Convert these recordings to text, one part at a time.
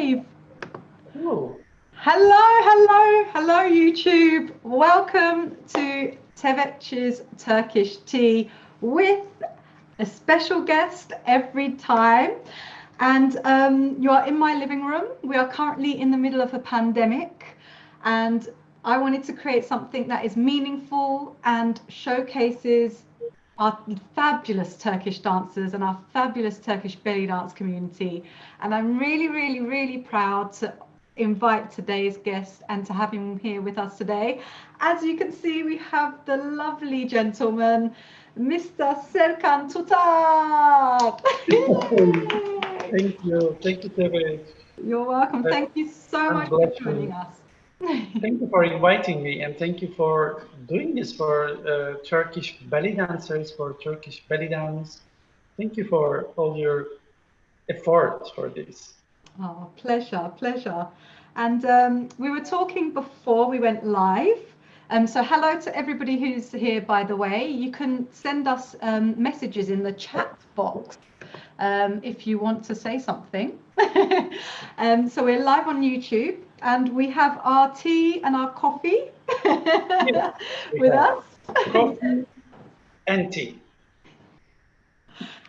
live. Hello. Hello, YouTube. Welcome to Tevec's Turkish Tea with a special guest every time. And you are in my living room. We are currently in the middle of a pandemic, and I wanted to create something that is meaningful and showcases our fabulous Turkish dancers and our fabulous Turkish belly dance community. And I'm really proud to invite today's guest and to have him here with us today. As you can see, we have the lovely gentleman, Mr. Serkan Tutar. Thank you, Tevec. You're welcome. Thank you so much for joining us. Thank you for inviting me, and thank you for doing this for Turkish belly dancers, for Turkish belly dance. Thank you for all your effort for this. Oh, pleasure. And we were talking before we went live. So hello to everybody who's here, by the way. You can send us messages in the chat box if you want to say something. So we're live on YouTube, and we have our tea and our coffee with us. Coffee and tea.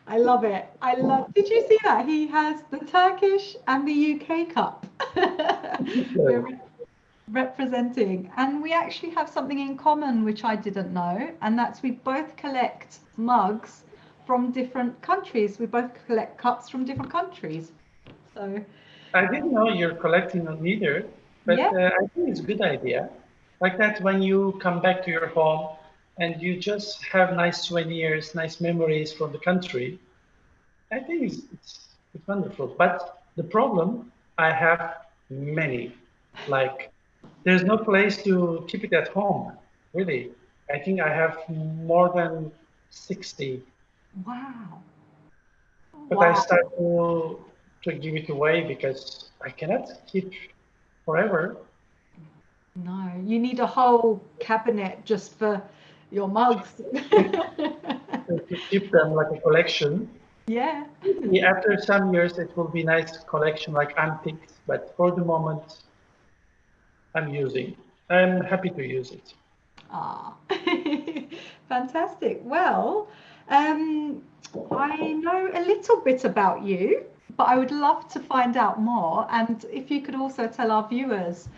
I love it. Did you see that? He has the Turkish and the UK cup. We're representing, and we actually have something in common which I didn't know, and that's we both collect mugs from different countries. We both collect cups from different countries. So I didn't know you're collecting them either, but yeah. I think it's a good idea. Like that, when you come back to your home and you just have nice souvenirs, nice memories from the country, I think it's wonderful. But the problem, I have many. Like, there's no place to keep it at home, really. I think I have more than 60. Wow. But I start to give it away because I cannot keep forever. No, you need a whole cabinet just for your mugs. To keep them like a collection. Yeah. After some years, it will be nice collection like antiques, but for the moment, I'm happy to use it. Ah, fantastic. Well, I know a little bit about you, but I would love to find out more. And if you could also tell our viewers,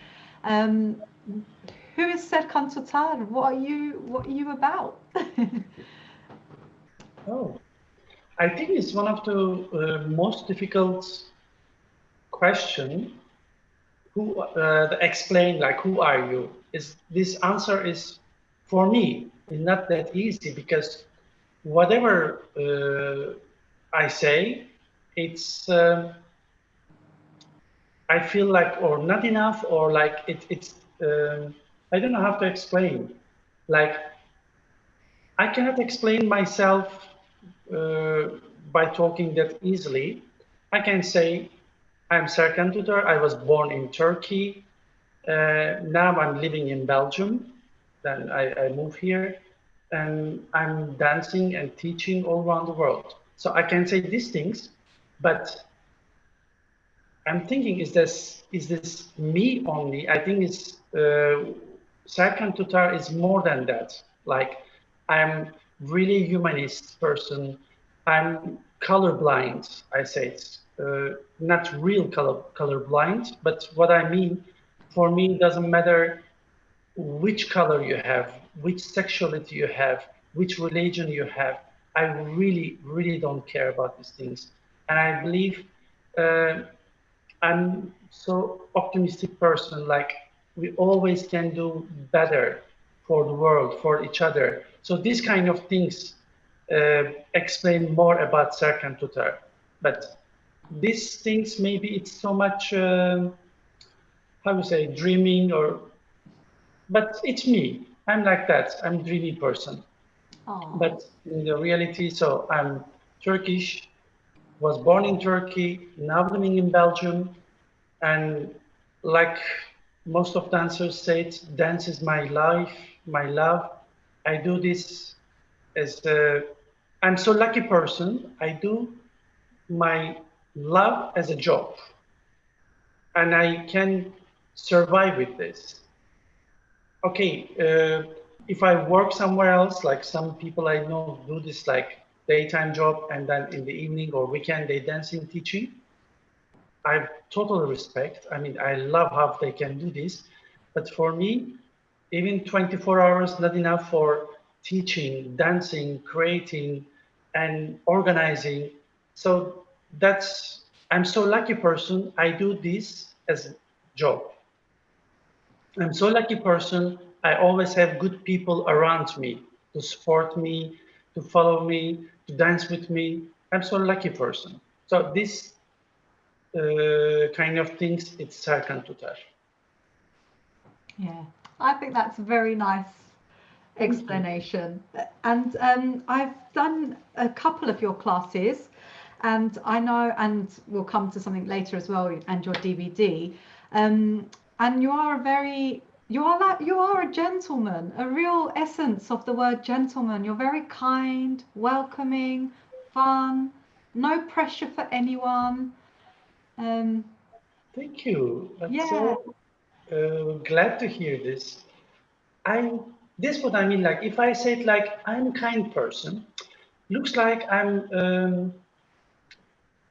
who is Serkan Tutar? What are you about? Oh, I think it's one of the most difficult question. Explain, like, who are you? This answer is, for me, is not that easy, because whatever I say, it's I feel like or not enough, or like it's I don't know how to explain. Like, I cannot explain myself by talking that easily. I can say I'm Serkan Tutar. I was born in Turkey. Now I'm living in Belgium. Then I moved here, and I'm dancing and teaching all around the world. So I can say these things, but I'm thinking, is this me only? I think it's Serkan Tutar is more than that. Like, I'm really humanist person. I'm colorblind. I say it's not real colorblind, but what I mean, for me, it doesn't matter which color you have, which sexuality you have, which religion you have. I really don't care about these things, and I believe. I'm so optimistic person, like we always can do better for the world, for each other. So these kind of things explain more about Serkan Tutar. But these things, maybe it's so much, how to say, dreaming, but it's me. I'm like that. I'm a dreamy person. Aww. But in the reality, so I'm Turkish, was born in Turkey, now living in Belgium. And like most of dancers say, dance is my life, my love. I do this as I'm so lucky person. I do my love as a job. and I can survive with this. Okay, if I work somewhere else, like some people I know do this like daytime job and then in the evening or weekend they dancing teaching, I totally respect. I mean, I love how they can do this. But for me, even 24 hours not enough for teaching, dancing, creating, and organizing. So I'm so lucky person. I do this as a job. I'm so lucky person. I always have good people around me to support me, to follow me, to dance with me. I'm so lucky person. So this kind of things, it's Serkan Tutar. Yeah, I think that's a very nice explanation. And I've done a couple of your classes, and I know, and we'll come to something later as well, and your DVD. And you are you are a gentleman, a real essence of the word gentleman. You're very kind, welcoming, fun, no pressure for anyone. Um, Thank you. I'm yeah, so glad to hear this. I this what I mean. Like if I say it like I'm a kind person, looks like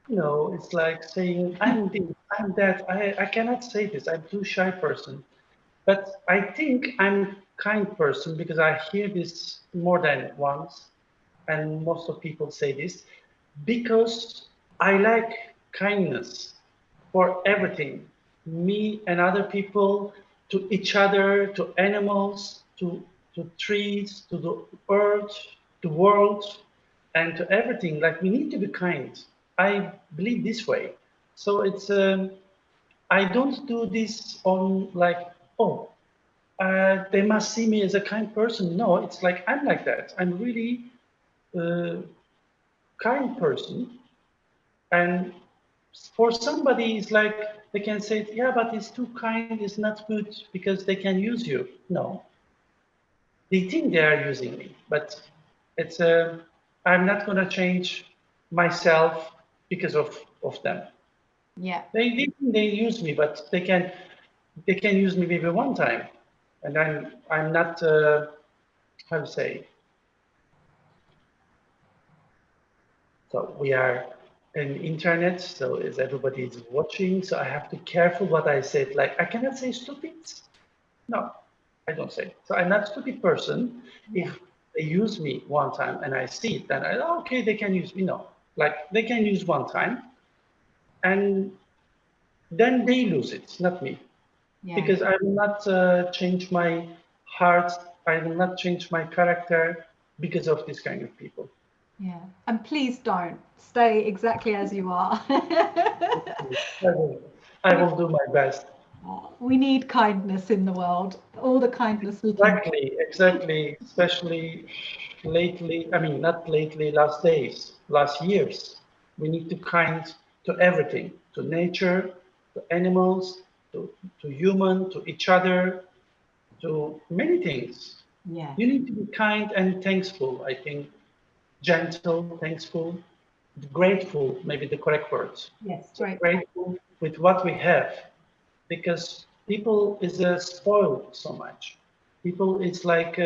it's like saying I'm this, I'm that. I cannot say this. I'm too shy person. But I think I'm kind person because I hear this more than once, and most of people say this because I like kindness for everything, me and other people, to each other, to animals, to trees, to the earth, the world, and to everything. Like we need to be kind. I believe this way. So it's I don't do this on like, oh, they must see me as a kind person. No, it's like I'm like that. I'm really uh, kind person, and for somebody, it's like they can say, yeah, but it's too kind, it's not good because they can use you. No, they think they are using me, but it's I'm not gonna change myself because of them. yeah. They use me, but they can use me maybe one time, and I'm not how to say. So we are in internet, so is everybody is watching. So I have to careful what I said. Like I cannot say stupid. No, I don't say. So I'm not a stupid person. Yeah. If they use me one time and I see it, then okay, they can use me. No, like they can use one time, and then they lose it, not me, Yeah. because I will not change my heart. I will not change my character because of this kind of people. Yeah. And please don't stay exactly as you are. I will, I we, will do my best. we need kindness in the world, all the kindness we can. Exactly, exactly. Especially lately, I mean, not lately, last days, last years. We need to kind to everything, to nature, to animals, to human, to each other, to many things. Yeah. You need to be kind and thankful, I think. Gentle, thankful, grateful, maybe the correct words. Yes, So great. grateful with what we have, because people is spoiled so much. People, it's like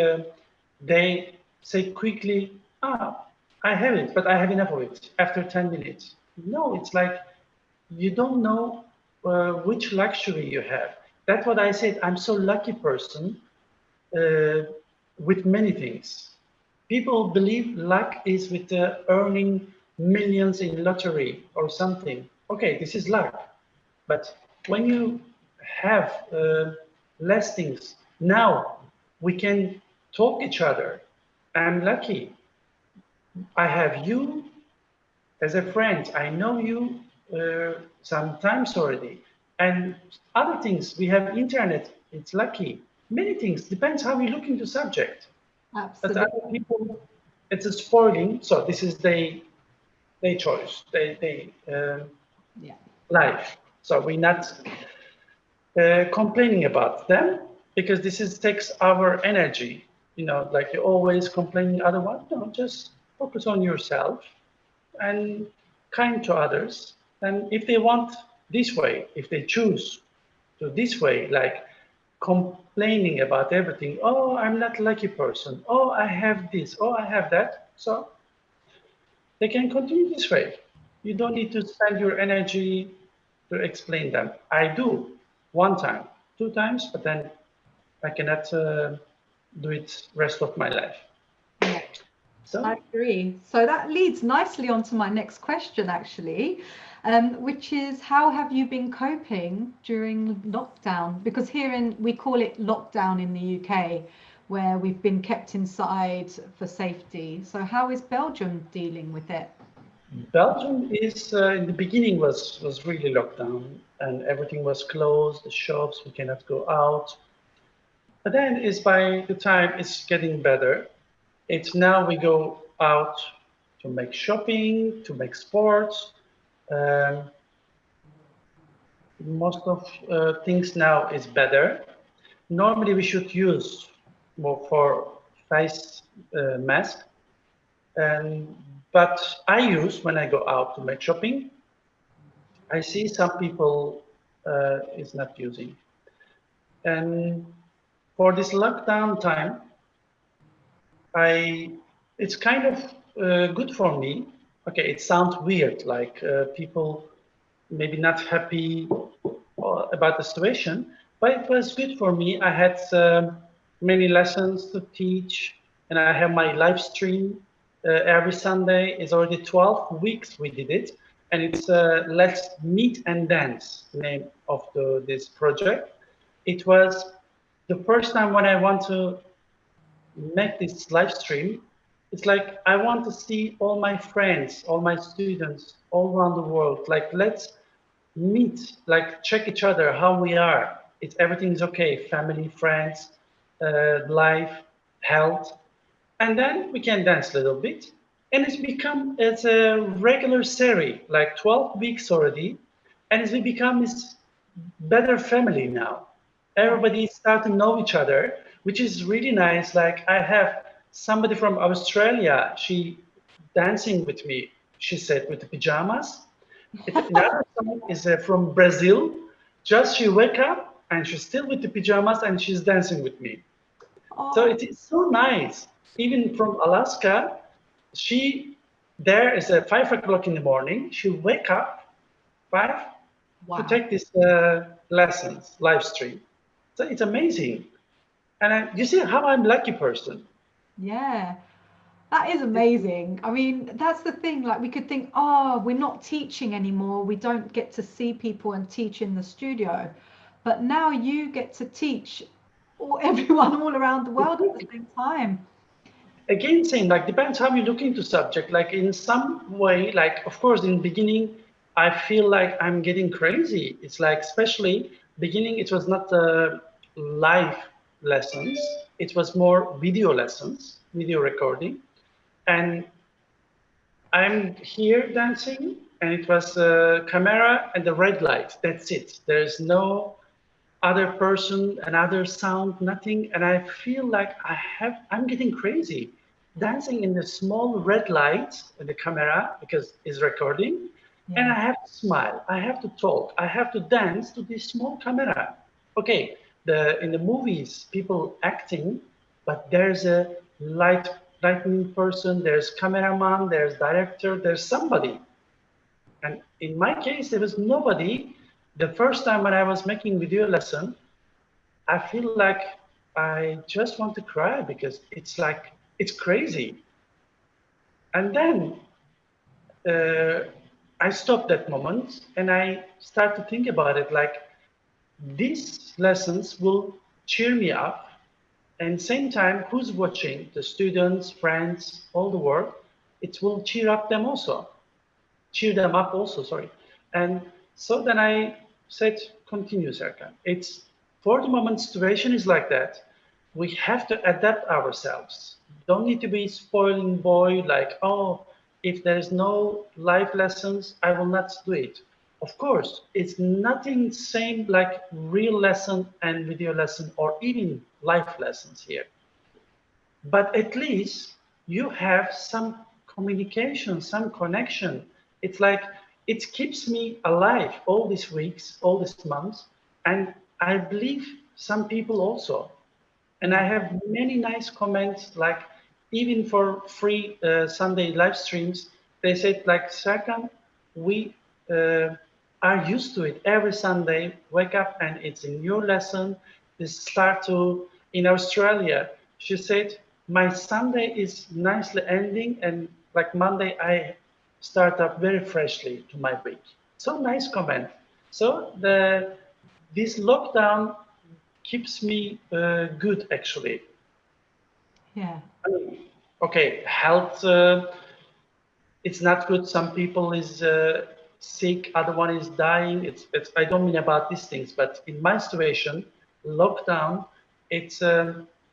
they say quickly, I have it, but I have enough of it after 10 minutes. No, it's like you don't know which luxury you have. That's what I said. I'm so lucky person uh, with many things. People believe luck is with earning millions in lottery or something. Okay, this is luck. But when you have less things, now we can talk each other. I'm lucky. I have you as a friend. I know you sometimes already. And other things, we have internet. It's lucky. Many things. Depends how we look into subject. But Absolutely. other people, it's a spoiling. So this is they choice. They Yeah. life. So we're not complaining about them because this is takes our energy. Like you're always complaining otherwise. No, just focus on yourself and kind to others. And if they want this way, if they choose to this way, like complaining about everything, oh, I'm not a lucky person, oh, I have this, oh, I have that, so they can continue this way. You don't need to spend your energy to explain them. I do one time, two times, but then I cannot do it rest of my life. Yeah, So I agree. So that leads nicely on to my next question, actually, which is how have you been coping during lockdown? Because we call it lockdown in the UK, where we've been kept inside for safety. So how is Belgium dealing with it? Belgium is in the beginning was really locked down and everything was closed, the shops, we cannot go out. But then is by the time it's getting better. It's now we go out to make shopping, to make sports. Um, most of things now is better. Normally we should use more for face mask, and but I use when I go out to make shopping. I see some people is not using, and for this lockdown time, I it's kind of good for me. Okay, it sounds weird, like people maybe not happy about the situation, but it was good for me. I had many lessons to teach, and I have my live stream every Sunday. It's already 12 weeks we did it, and it's Let's Meet and Dance, the name of this project. It was the first time when I want to make this live stream. It's like I want to see all my friends, all my students all around the world. Like let's meet, like check each other how we are. It's everything's okay, family, friends, life, health, and then we can dance a little bit. And it's a regular series, like 12 weeks already, and it's become this better family now. Everybody start to know each other, which is really nice. Like I have somebody from Australia, she dancing with me. She said with the pajamas. Another song is from Brazil. Just she wake up and she's still with the pajamas and she's dancing with me. So Oh, it is so nice. Even from Alaska, she there is at 5 o'clock in the morning. She wake up 5 to wow. take these lessons live stream. So it's amazing. And you see how I'm lucky person. Yeah. That is amazing. I mean, that's the thing. Like, we could think, oh, we're not teaching anymore. We don't get to see people and teach in the studio. But now you get to teach everyone all around the world at the same time. Again, same, like depends how you look into subject. Like in some way, like of course in beginning I feel like I'm getting crazy. It's like especially beginning it was not live lessons, it was more video lessons, video recording, and I'm here dancing and it was a camera and the red light, that's it. There's no other person, another sound, nothing. And I feel like I'm getting crazy. Dancing in the small red light in the camera because it's recording. And Yeah. I have to smile, I have to talk, I have to dance to this small camera. Okay, in the movies, people acting, but there's a lightning person, there's cameraman, there's director, there's somebody. And in my case, there was nobody. The first time when I was making video lesson, I feel like I just want to cry because it's like, it's crazy. And then I stopped that moment and I start to think about it like these lessons will cheer me up and same time who's watching, the students, friends, all the world, it will cheer them up also, sorry. And so then I said, continue, Serkan. It's for the moment situation is like that. We have to adapt ourselves. Don't need to be spoiling boy like, oh, if there's no live lessons, I will not do it. Of course, it's nothing same like real lesson and video lesson or even live lessons here. But at least you have some communication, some connection. It's like it keeps me alive all these weeks, all these months, and I believe some people also. And I have many nice comments, like even for free Sunday live streams, they said like, Serkan, we are used to it every Sunday, wake up and it's a new lesson. This start to, in Australia, she said, my Sunday is nicely ending and like Monday, I start up very freshly to my week. So nice comment. So this lockdown keeps me good actually. Yeah. I mean, okay, health, it's not good. Some people is sick, other one is dying. It's I don't mean about these things, but in my situation, lockdown, it's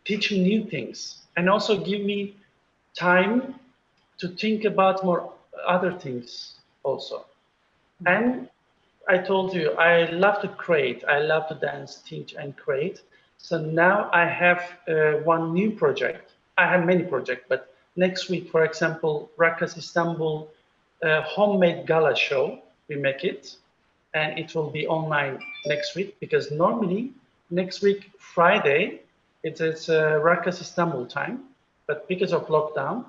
teaching new things and also give me time to think about more other things also. And I told you, I love to create. I love to dance, teach, and create. So now I have one new project. I have many projects, but next week, for example, Rakkas Istanbul homemade gala show. We make it, and it will be online next week because normally next week Friday it is Rakkas Istanbul time, but because of lockdown,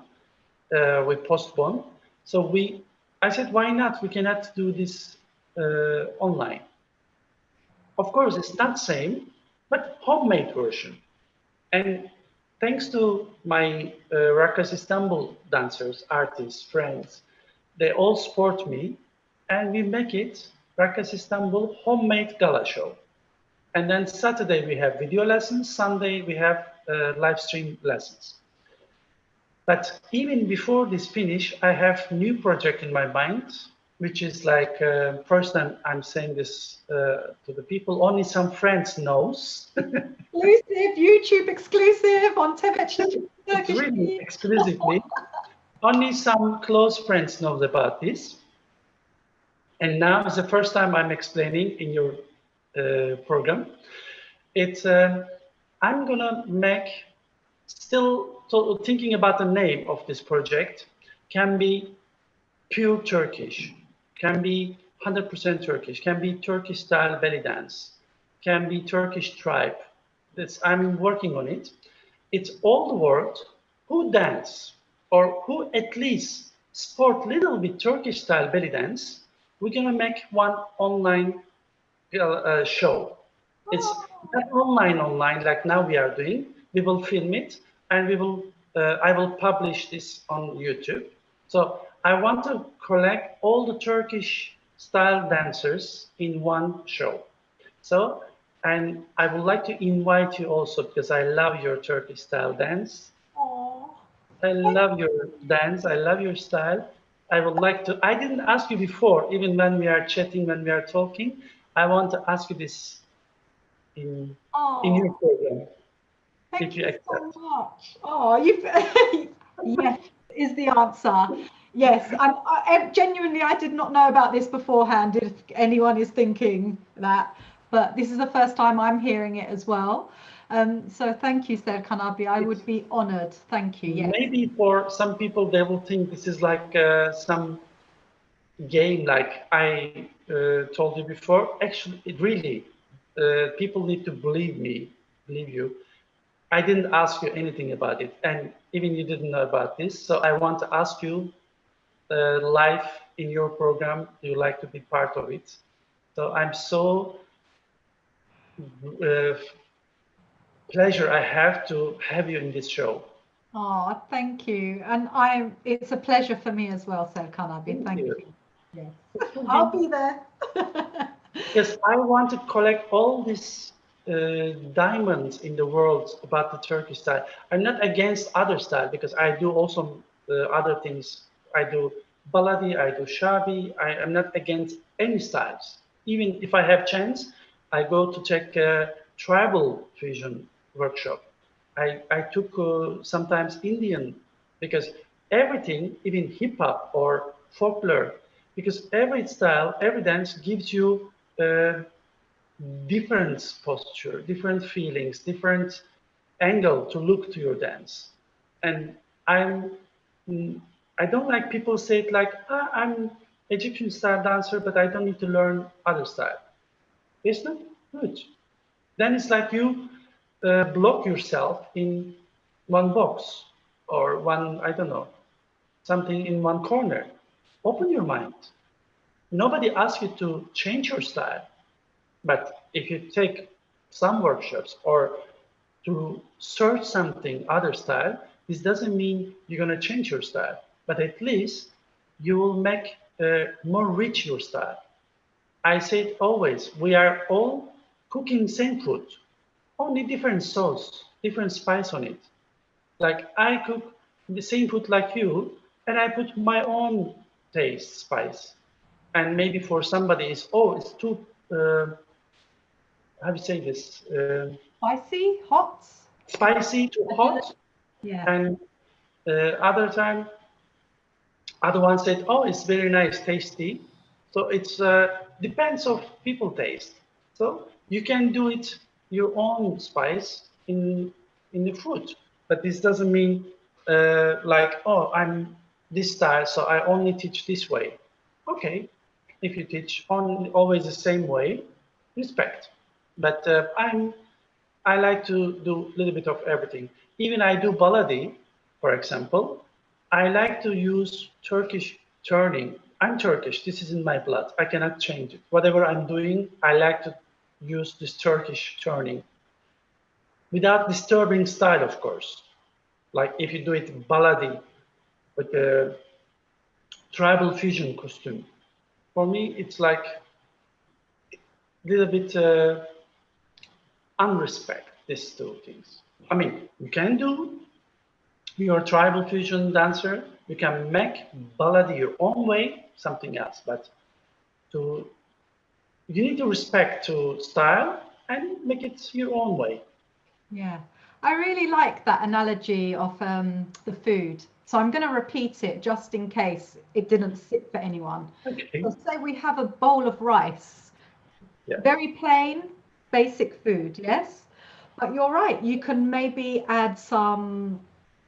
we postponed. So I said, why not? We cannot do this online. Of course, it's not same, but homemade version. And thanks to my Rakkas Istanbul dancers, artists, friends, they all support me, and we make it Rakkas Istanbul homemade gala show. And then Saturday we have video lessons, Sunday we have live stream lessons. But even before this finish, I have new project in my mind, which is like, first time I'm saying this to the people, only some friends knows. Exclusive, YouTube exclusive on Tevec. It's really exclusively. Only some close friends knows about this. And now is the first time I'm explaining in your program. It's, I'm gonna make, still thinking about the name of this project, can be pure Turkish, can be 100% Turkish, can be Turkish style belly dance, can be Turkish tribe. I'm working on it. It's all the world who dance or who at least sport little bit Turkish style belly dance. We're gonna make one online show. It's not online like now we are doing. We will film it and I will publish this on YouTube. So I want to collect all the Turkish style dancers in one show. So, and I would like to invite you also because I love your Turkish style dance. Aww. I love your dance. I love your style. I would like to, I didn't ask you before, even when we are chatting, when we are talking, I want to ask you this in your program. Thank you so much. Oh, you've yes is the answer. Yes, genuinely I did not know about this beforehand. If anyone is thinking that, but this is the first time I'm hearing it as well. So thank you, Serkan abi. I would be honoured. Thank you. Yes. Maybe for some people they will think this is like some game, like I told you before. Actually, it really, people need to believe me, believe you. I didn't ask you anything about it, and even you didn't know about this. So I want to ask you live in your program. Do you like to be part of it? So I'm so pleasure I have to have you in this show. Oh, thank you. And it's a pleasure for me as well, Serkan abi. Thank you. Yes. I'll be there. Yes, I want to collect all these diamonds in the world about the Turkish style. I'm not against other style because I do also other things. I do baladi, I do shabi. I am not against any styles. Even if I have chance, I go to take a tribal fusion workshop. I took sometimes Indian because everything, even hip hop or folklore, because every style, every dance gives you different posture, different feelings, different angle to look to your dance. And I don't like people say it like, I'm Egyptian style dancer, but I don't need to learn other style. It's not good. Then it's like you block yourself in one box or one, I don't know, something in one corner. Open your mind. Nobody asks you to change your style. But if you take some workshops or to search something other style, this doesn't mean you're going to change your style, but at least you will make more rich your style. I say it always, we are all cooking same food, only different sauce, different spice on it. Like I cook the same food like you, and I put my own taste, spice. And maybe for somebody it's, oh, it's too, how do you say this? Spicy, hot? Spicy, too hot. Yeah. And other time, other one said, oh, it's very nice, tasty. So it's depends of people taste. So you can do it your own spice in the food, but this doesn't mean like, oh, I'm this style, so I only teach this way. Okay, if you teach on always the same way, respect. But I like to do a little bit of everything. Even I do balladi, for example. I like to use Turkish turning. I'm Turkish. This is in my blood. I cannot change it. Whatever I'm doing, I like to use this Turkish turning without disturbing style, of course. Like if you do it balladi with a tribal fusion costume. For me, it's like a little bit unrespect these two things. I mean, you can do your tribal fusion dancer, you can make ballad your own way, something else. But to you need to respect to style and make it your own way. Yeah, I really like that analogy of the food. So I'm going to repeat it just in case it didn't sit for anyone. Okay. So say we have a bowl of rice, Yeah. very plain, basic food, yes? But you're right, you can maybe add some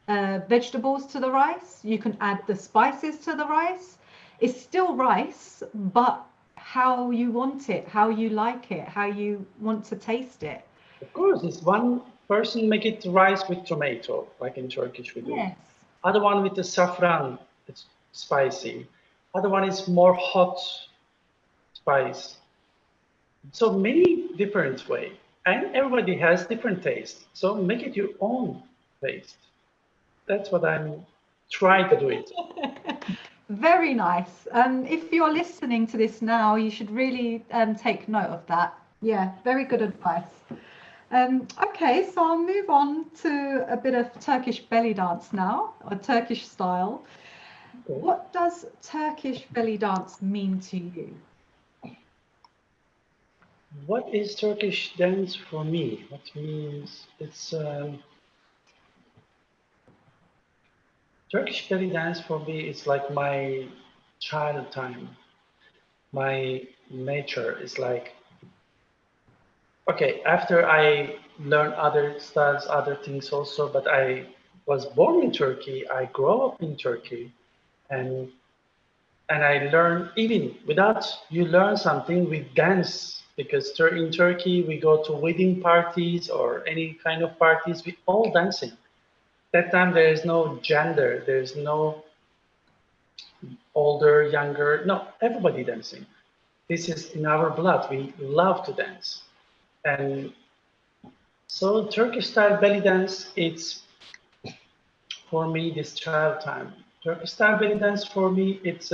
vegetables to the rice. You can add the spices to the rice. It's still rice, but how you want it, how you like it, how you want to taste it. Of course, it's one person make it rice with tomato, like in Turkish we do. Yes. Other one with the saffron, it's spicy. Other one is more hot spice. So many different way, and everybody has different taste. So make it your own taste. That's what I'm trying to do it. Very nice. If you're listening to this now, you should really take note of that. Yeah, very good advice. Okay, so I'll move on to a bit of Turkish belly dance now, or Turkish style. Okay. What does Turkish belly dance mean to you? What is Turkish dance for me? What means it's Turkish belly dance for me is like my child time. My nature is like okay. After I learn other styles, other things also, but I was born in Turkey. I grew up in Turkey, and I learn even without you learn something we dance because in Turkey we go to wedding parties or any kind of parties we all dancing. That time there is no gender, there is no older, younger, no, everybody dancing. This is in our blood. We love to dance, and so Turkish style belly dance. It's for me this child time. Turkish style belly dance for me. It's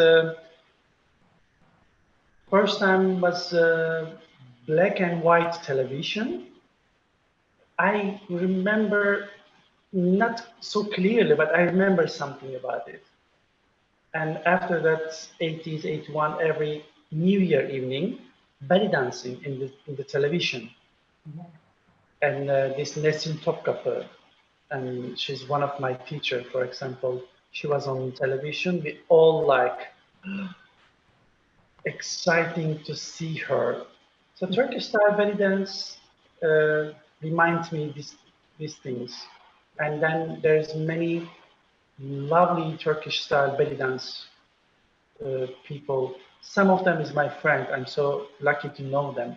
first time was black and white television. I remember not so clearly, but I remember something about it. And after that, 80s, 81, every New Year evening, belly dancing in the television. And this Nesrin Topkapı, and she's one of my teacher, for example, she was on television. We all like exciting to see her. So Turkish style belly dance reminds me these things. And then there's many lovely Turkish style belly dance people. Some of them is my friend. I'm so lucky to know them.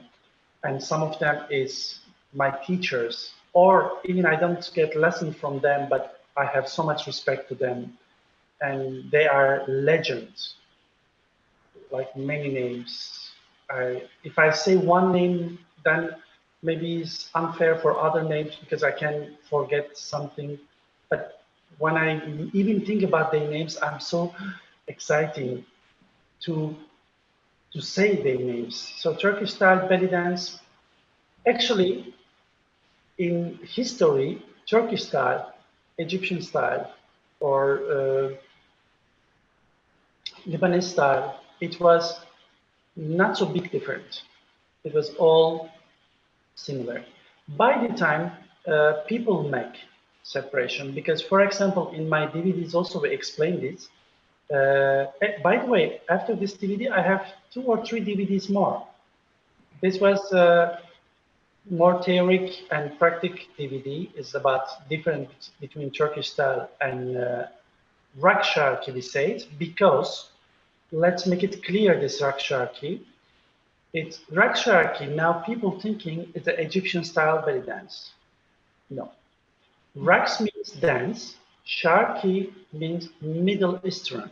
And some of them is my teachers. Or even I don't get lessons from them, but I have so much respect to them. And they are legends, like many names. If I say one name, then maybe it's unfair for other names because I can forget something. But when I even think about their names, I'm so excited to say their names. So Turkish style belly dance, actually in history, Turkish style, Egyptian style, or Lebanese style, it was not so big different. It was all similar. By the time people make separation, because for example, in my DVDs also we explain this. By the way, after this DVD, I have 2 or 3 DVDs more. This was more theoric and practical DVD. Is about difference between Turkish style and Rakkas, we say it, because let's make it clear this Rakkas. It's Rakks. Now people thinking it's an Egyptian style belly dance. No. Raks means dance. Sharki means Middle Eastern.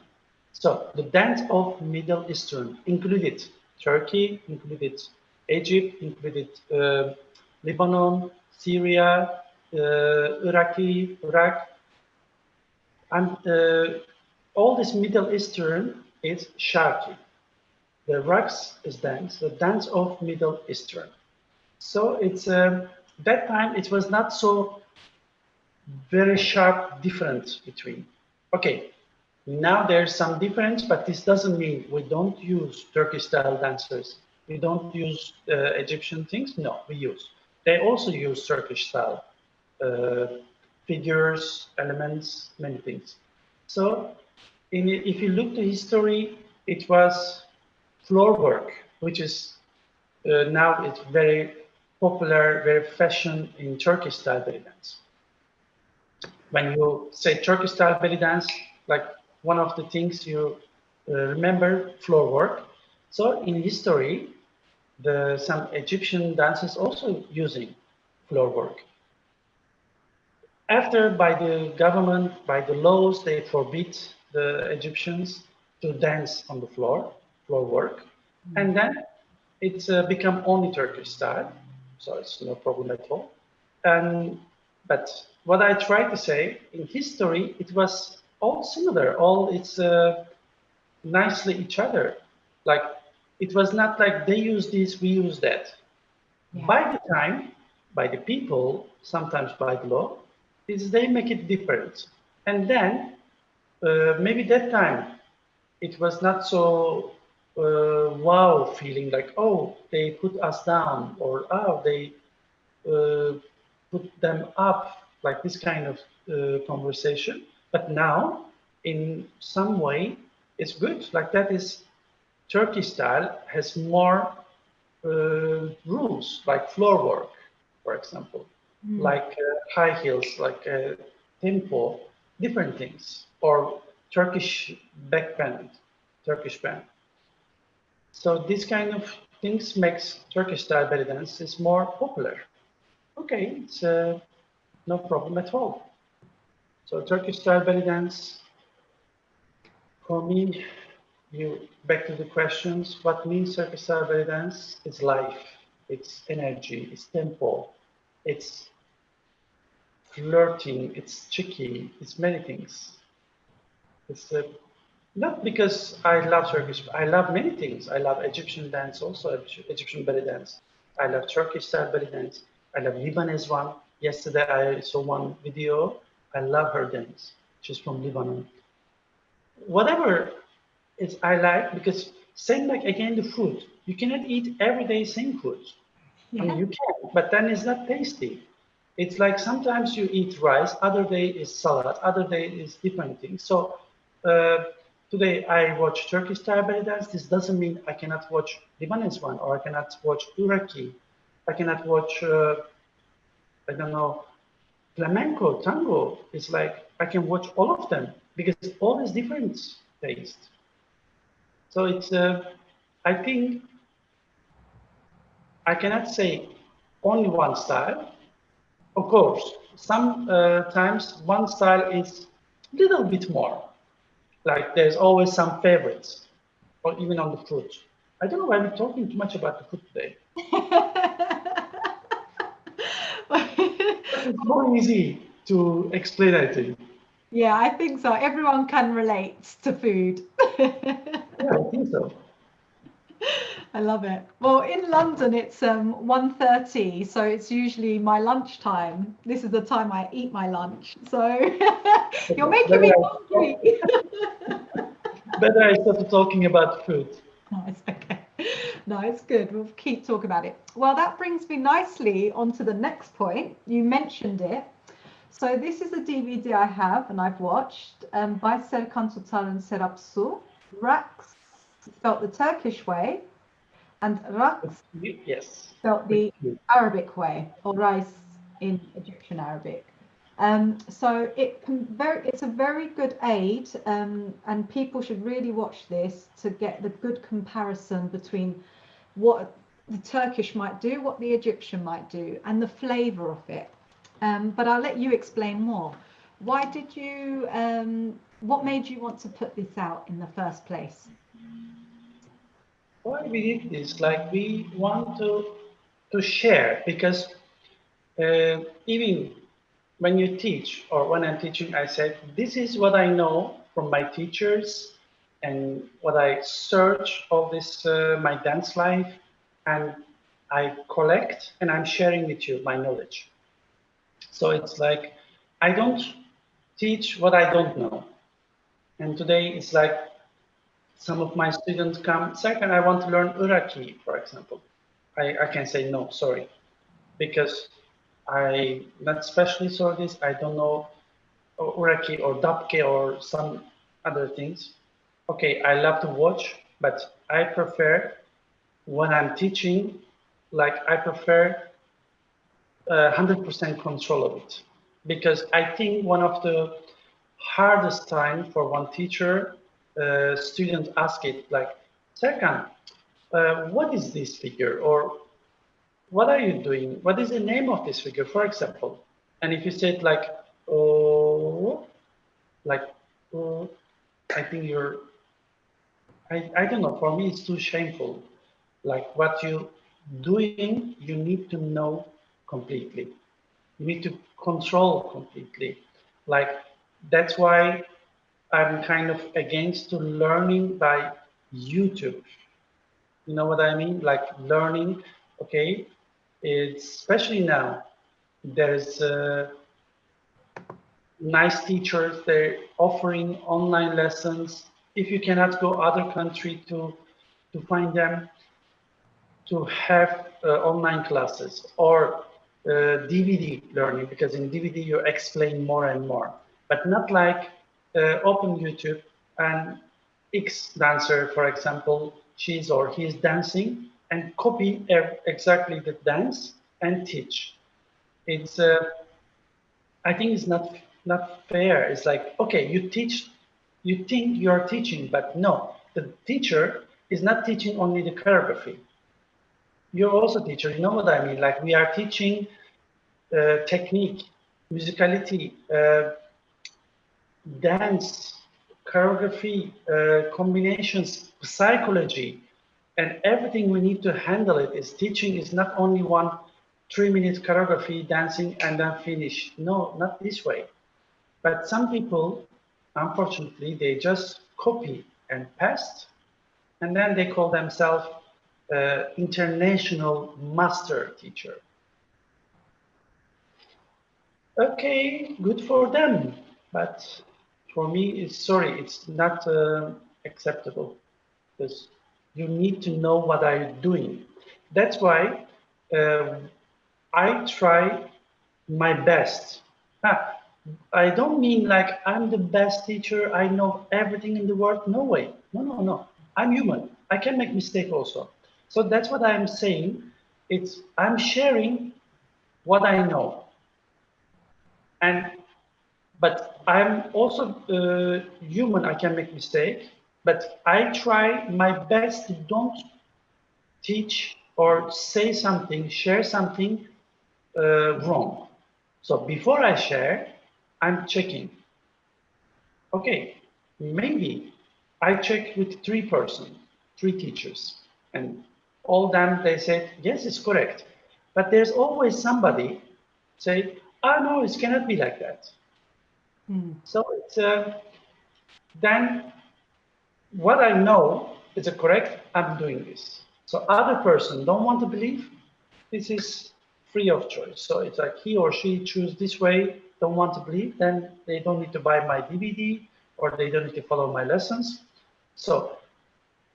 So the dance of Middle Eastern included Turkey, included Egypt, included Lebanon, Syria, Iraq, and all this Middle Eastern is Sharki. The Raks is dance, the dance of Middle Eastern. So it's that time it was not so very sharp difference between. Okay, now there's some difference, but this doesn't mean we don't use Turkish style dancers. We don't use Egyptian things. No, we use. They also use Turkish style figures, elements, many things. So if you look to history, it was floor work, which is now it's very popular, very fashion in Turkish style belly dance. When you say Turkish style belly dance, like one of the things you remember floor work. So in history, some Egyptian dancers also using floor work. After by the government, by the laws, they forbid the Egyptians to dance on the floor work. And then it's become only Turkish style. So it's no problem at all. But what I try to say, in history, it was all similar, all it's nicely each other. Like, it was not like they use this, we use that. Yeah. By the time, by the people, sometimes by the law, is they make it different. And then, maybe that time, it was not so wow feeling like, oh, they put us down, or oh, they put them up, like this kind of conversation. But now, in some way, it's good. Like that is Turkish style has more rules, like floor work, for example, like high heels, like tempo, different things, or Turkish backbend, Turkish band. So this kind of things makes Turkish style belly dance is more popular. Okay, it's no problem at all. So Turkish style belly dance, for me, back to the questions, what means Turkish style belly dance? It's life, it's energy, it's tempo, it's flirting, it's cheeky, it's many things. It's not because I love Turkish, I love many things. I love Egyptian dance also, Egyptian belly dance. I love Turkish style belly dance. I love Lebanese one. Yesterday I saw one video. I love her dance. She's from Lebanon. Whatever I like, because same like again the food. You cannot eat every day same food. Yeah. I mean, you can, but then it's not tasty. It's like sometimes you eat rice, other day is salad, other day is different things. So today I watch Turkish style belly dance. This doesn't mean I cannot watch Lebanese one, or I cannot watch Iraqi. I cannot watch, I don't know, flamenco, tango. It's like I can watch all of them because all is different taste. So it's, I think I cannot say only one style. Of course, some times one style is a little bit more. Like there's always some favorites, or even on the food. I don't know why we're talking too much about the food today. But it's more easy to explain, I think. Yeah, I think so. Everyone can relate to food. Yeah, I think so. I love it. Well, in London it's 1:30, so it's usually my lunchtime. This is the time I eat my lunch. So you're making me hungry. Better I started talking about food. No, it's okay. No, it's good. We'll keep talking about it. Well, that brings me nicely onto the next point. You mentioned it. So this is a DVD I have and I've watched by Serkan Tutar and Serap Su. Rakks, spelt the Turkish way, and Rakks, Yes. spelt the Arabic way, or rice in Egyptian Arabic. So it's a very good aid, and people should really watch this to get the good comparison between what the Turkish might do, what the Egyptian might do, and the flavor of it. But I'll let you explain more. Why did you, what made you want to put this out in the first place? Why we did this? Like we want to share, because even when you teach, or when I'm teaching, I said this is what I know from my teachers and what I search all this my dance life, and I collect and I'm sharing with you my knowledge. So it's like I don't teach what I don't know. And today it's like some of my students come, second, I want to learn Iraqi, for example. I can say no, sorry, because I not specialist for this. I don't know Iraqi or Dabke or some other things. Okay, I love to watch, but I prefer when I'm teaching, like I prefer 100% control of it, because I think one of the hardest time for one teacher, student ask it like, Serkan, what is this figure, or what are you doing? What is the name of this figure, for example? And if you say it like, oh, like, oh, I think you're, I don't know, for me it's too shameful. Like what you doing, you need to know completely. You need to control completely. Like that's why I'm kind of against to learning by YouTube. You know what I mean? Like learning, okay, it's especially now, there's nice teachers, they're offering online lessons. If you cannot go other country to find them, to have online classes or DVD learning, because in DVD you explain more and more, but not like open YouTube and X dancer, for example, she's or he's dancing and copy exactly the dance and teach. It's I think it's not fair. It's like, okay, you teach, you think you are teaching, but no, the teacher is not teaching only the choreography. You're also a teacher, you know what I mean? Like we are teaching technique, musicality, dance, choreography, combinations, psychology, and everything we need to handle it. Is teaching is not only one 3 minute choreography, dancing, and then finish. No, not this way. But some people, unfortunately, they just copy and paste, and then they call themselves international master teacher. Okay, good for them, but for me, it's sorry, it's not acceptable, because you need to know what are you doing. That's why uh, I try my best. Ah, I don't mean like I'm the best teacher, I know everything in the world. No way. No, no, no. I'm human. I can make mistake also. So that's what I'm saying. It's I'm sharing what I know. And but I'm also human. I can make mistake. but I try my best to don't teach or say something, share something wrong. So before I share, I'm checking. Okay, maybe I checked with three teachers, and all them they said yes, it's correct. But there's always somebody say, "Ah, no, it cannot be like that." So it's then what I know is correct. I'm doing this. So other person don't want to believe. This is free of choice. So it's like he or she choose this way, don't want to believe, then they don't need to buy my DVD or they don't need to follow my lessons. So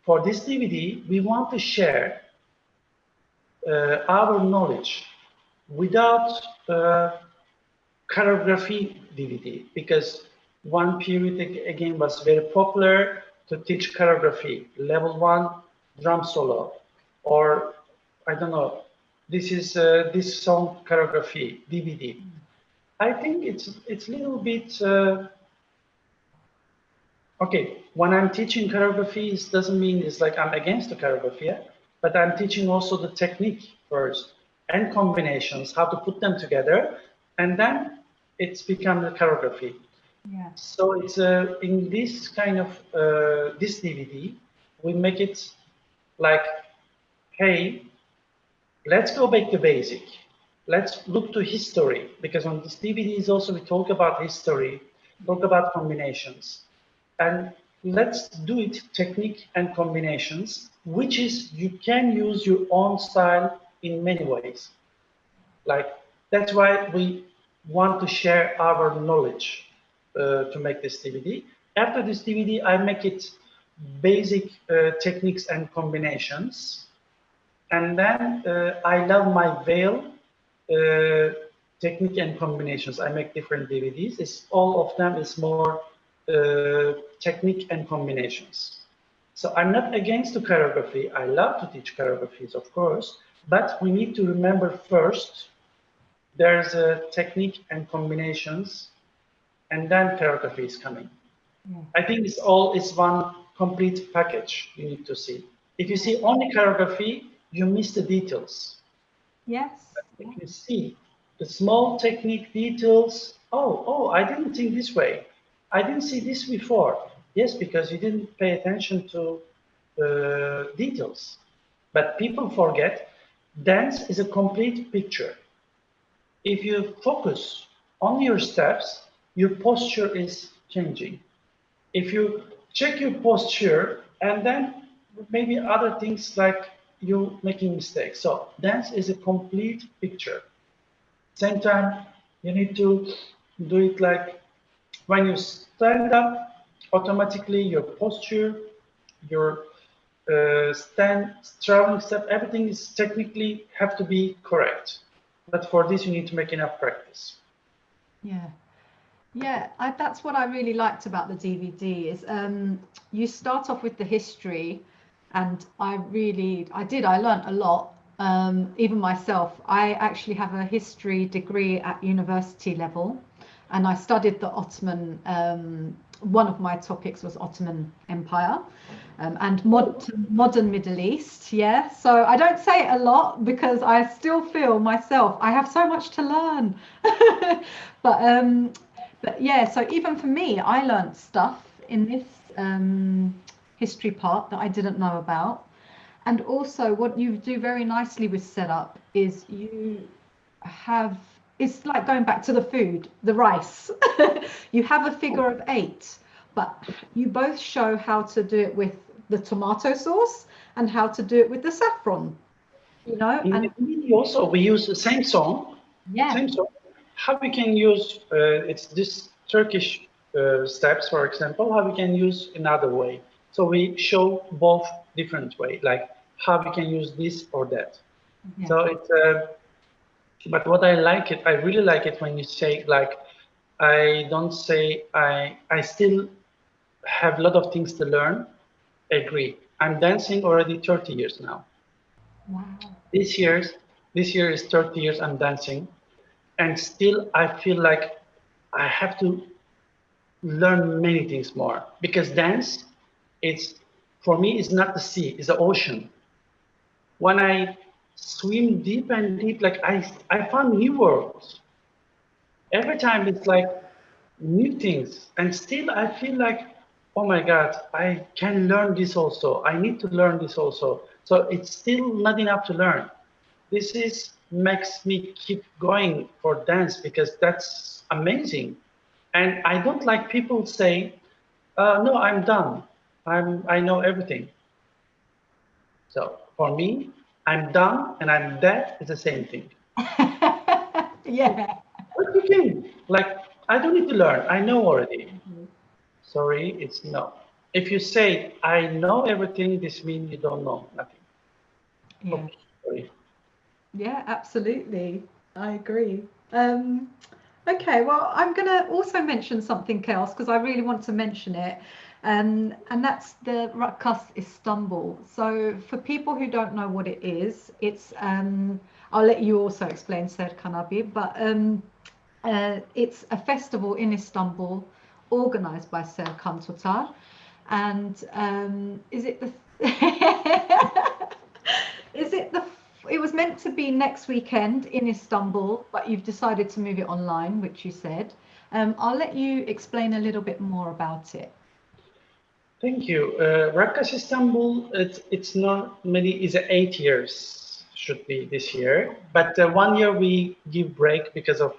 for this DVD, we want to share our knowledge without choreography DVD, because one period again was very popular to teach choreography, level 1 drum solo, or I don't know, this is this song choreography DVD. I think it's a little bit okay. When I'm teaching choreography, it doesn't mean it's like I'm against the choreography, yeah? But I'm teaching also the technique first and combinations, how to put them together, and then it's become the choreography. Yeah. So it's in this kind of this DVD, we make it like, hey, let's go back to basic. Let's look to history, because on this DVD is also we talk about history, talk about combinations, and let's do it technique and combinations, which is you can use your own style in many ways. Like that's why we want to share our knowledge to make this DVD. After this DVD, I make it basic techniques and combinations. And then I love my veil technique and combinations. I make different DVDs. It's, all of them is more technique and combinations. So I'm not against the choreography. I love to teach choreographies, of course, but we need to remember first there's a technique and combinations, and then choreography is coming. Yeah. I think it's all is one complete package you need to see. If you see only choreography, you miss the details. Yes. But if you see the small technique details, I didn't think this way. I didn't see this before. Yes, because you didn't pay attention to details. But people forget dance is a complete picture. If you focus on your steps, your posture is changing. If you check your posture and then maybe other things like you making mistakes. So dance is a complete picture. Same time, you need to do it like when you stand up, automatically your posture, your traveling step, everything is technically have to be correct. But for this, you need to make enough practice. Yeah. Yeah, that's what I really liked about the DVD is you start off with the history, and I learned a lot, even myself. I actually have a history degree at university level, and I studied the Ottoman, one of my topics was Ottoman Empire, and modern Middle East. Yeah, so I don't say it a lot because I still feel myself I have so much to learn. But yeah, so even for me, I learned stuff in this history part that I didn't know about. And also what you do very nicely with setup is it's like going back to the food, the rice. You have a figure of 8, but you both show how to do it with the tomato sauce and how to do it with the saffron, you know. In the video also, we use the same song. Yeah. Same song. How we can use it's this Turkish steps, for example, how we can use another way. So we show both different way, like how we can use this or that. Yeah. So it's but what I like it, I really like it when you say like, I don't say I still have a lot of things to learn. Agree. I'm dancing already 30 years now. Wow. This year is 30 years I'm dancing, and still I feel like I have to learn many things more, because dance It's, for me, it's not the sea, it's the ocean. When I swim deep and deep, like I found new worlds. Every time it's like new things. And still I feel like, oh my God, I can learn this also. I need to learn this also. So it's still not enough to learn. This is makes me keep going for dance because that's amazing. And I don't like people say, no, I'm done. I know everything. So for me, I'm done and I'm dead is the same thing. Yeah. What do you mean? Like, I don't need to learn. I know already. Sorry, it's no. If you say, I know everything, this means you don't know nothing. Yeah. Oops, sorry. Yeah, absolutely. I agree. Um, okay, well, I'm going to also mention something else because I really want to mention it, and that's the Rakkas Istanbul. So, for people who don't know what it is, it's I'll let you also explain, Serkan abi, but it's a festival in Istanbul organized by Serkan Tutar, and is it the is it the it was meant to be next weekend in Istanbul, but you've decided to move it online, which you said. I'll let you explain a little bit more about it. Thank you. Rakkas Istanbul, it's normally is 8 years, should be this year. But 1 year we give break because of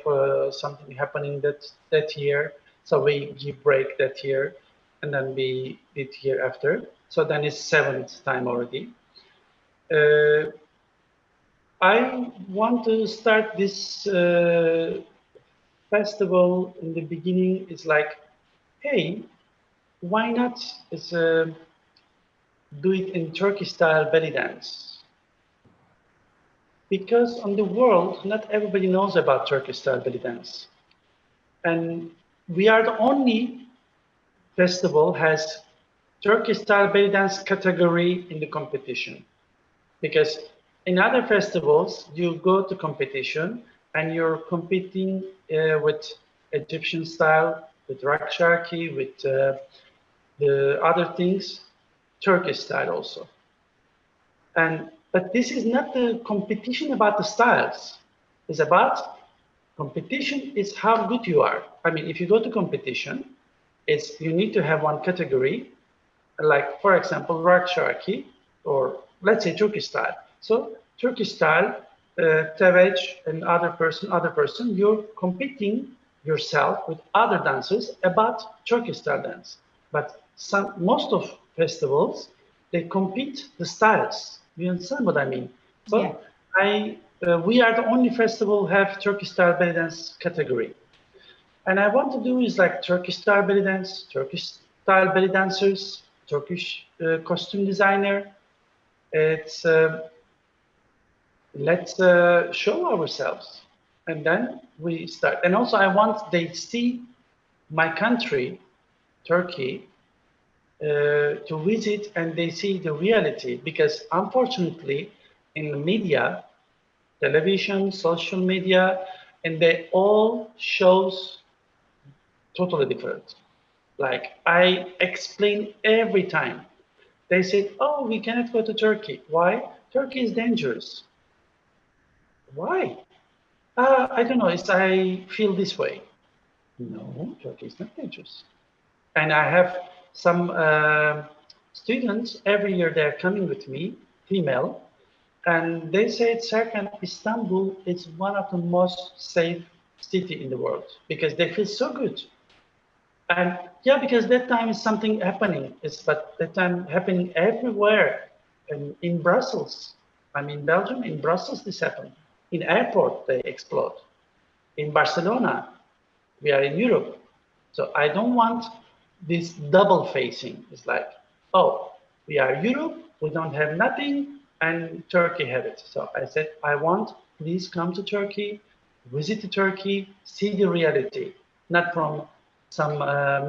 something happening that year. So we give break that year and then we did year after. So then it's seventh time already. Uh, I want to start this festival in the beginning. It's like, hey, why not do it in Turkish style belly dance? Because on the world, not everybody knows about Turkish style belly dance. And we are the only festival has Turkish style belly dance category in the competition. Because in other festivals, you go to competition and you're competing with Egyptian style, with Rakshaki, with the other things, Turkish style also. But this is not the competition about the styles. It's about competition is how good you are. I mean, if you go to competition, it's you need to have one category, like for example, Rakshaki, or let's say Turkish style. So Turkish style, Tevec and other person, you're competing yourself with other dancers about Turkish style dance. But most of festivals, they compete the styles. You understand what I mean? Yeah. So we are the only festival have Turkish style belly dance category. And I want to do is like Turkish style belly dance, Turkish style belly dancers, Turkish costume designer. It's let's show ourselves, and then we start. And also, I want they see my country, Turkey, to visit, and they see the reality. Because unfortunately, in the media, television, social media, and they all shows totally different. Like I explain every time. They said, "Oh, we cannot go to Turkey. Why? Turkey is dangerous." Why? I don't know. I feel this way. No, Turkey is not dangerous. And I have some students every year. They're coming with me, female, and they said, "Serkan, Istanbul is one of the most safe city in the world because they feel so good." And yeah, because that time is something happening. But that time happening everywhere. And in Brussels, I'm in Belgium, in Brussels this happened. In airport, they explode. In Barcelona, we are in Europe. So I don't want this double facing. It's like, oh, we are Europe, we don't have nothing, and Turkey have it. So I said, I want, please come to Turkey, visit Turkey, see the reality, not from some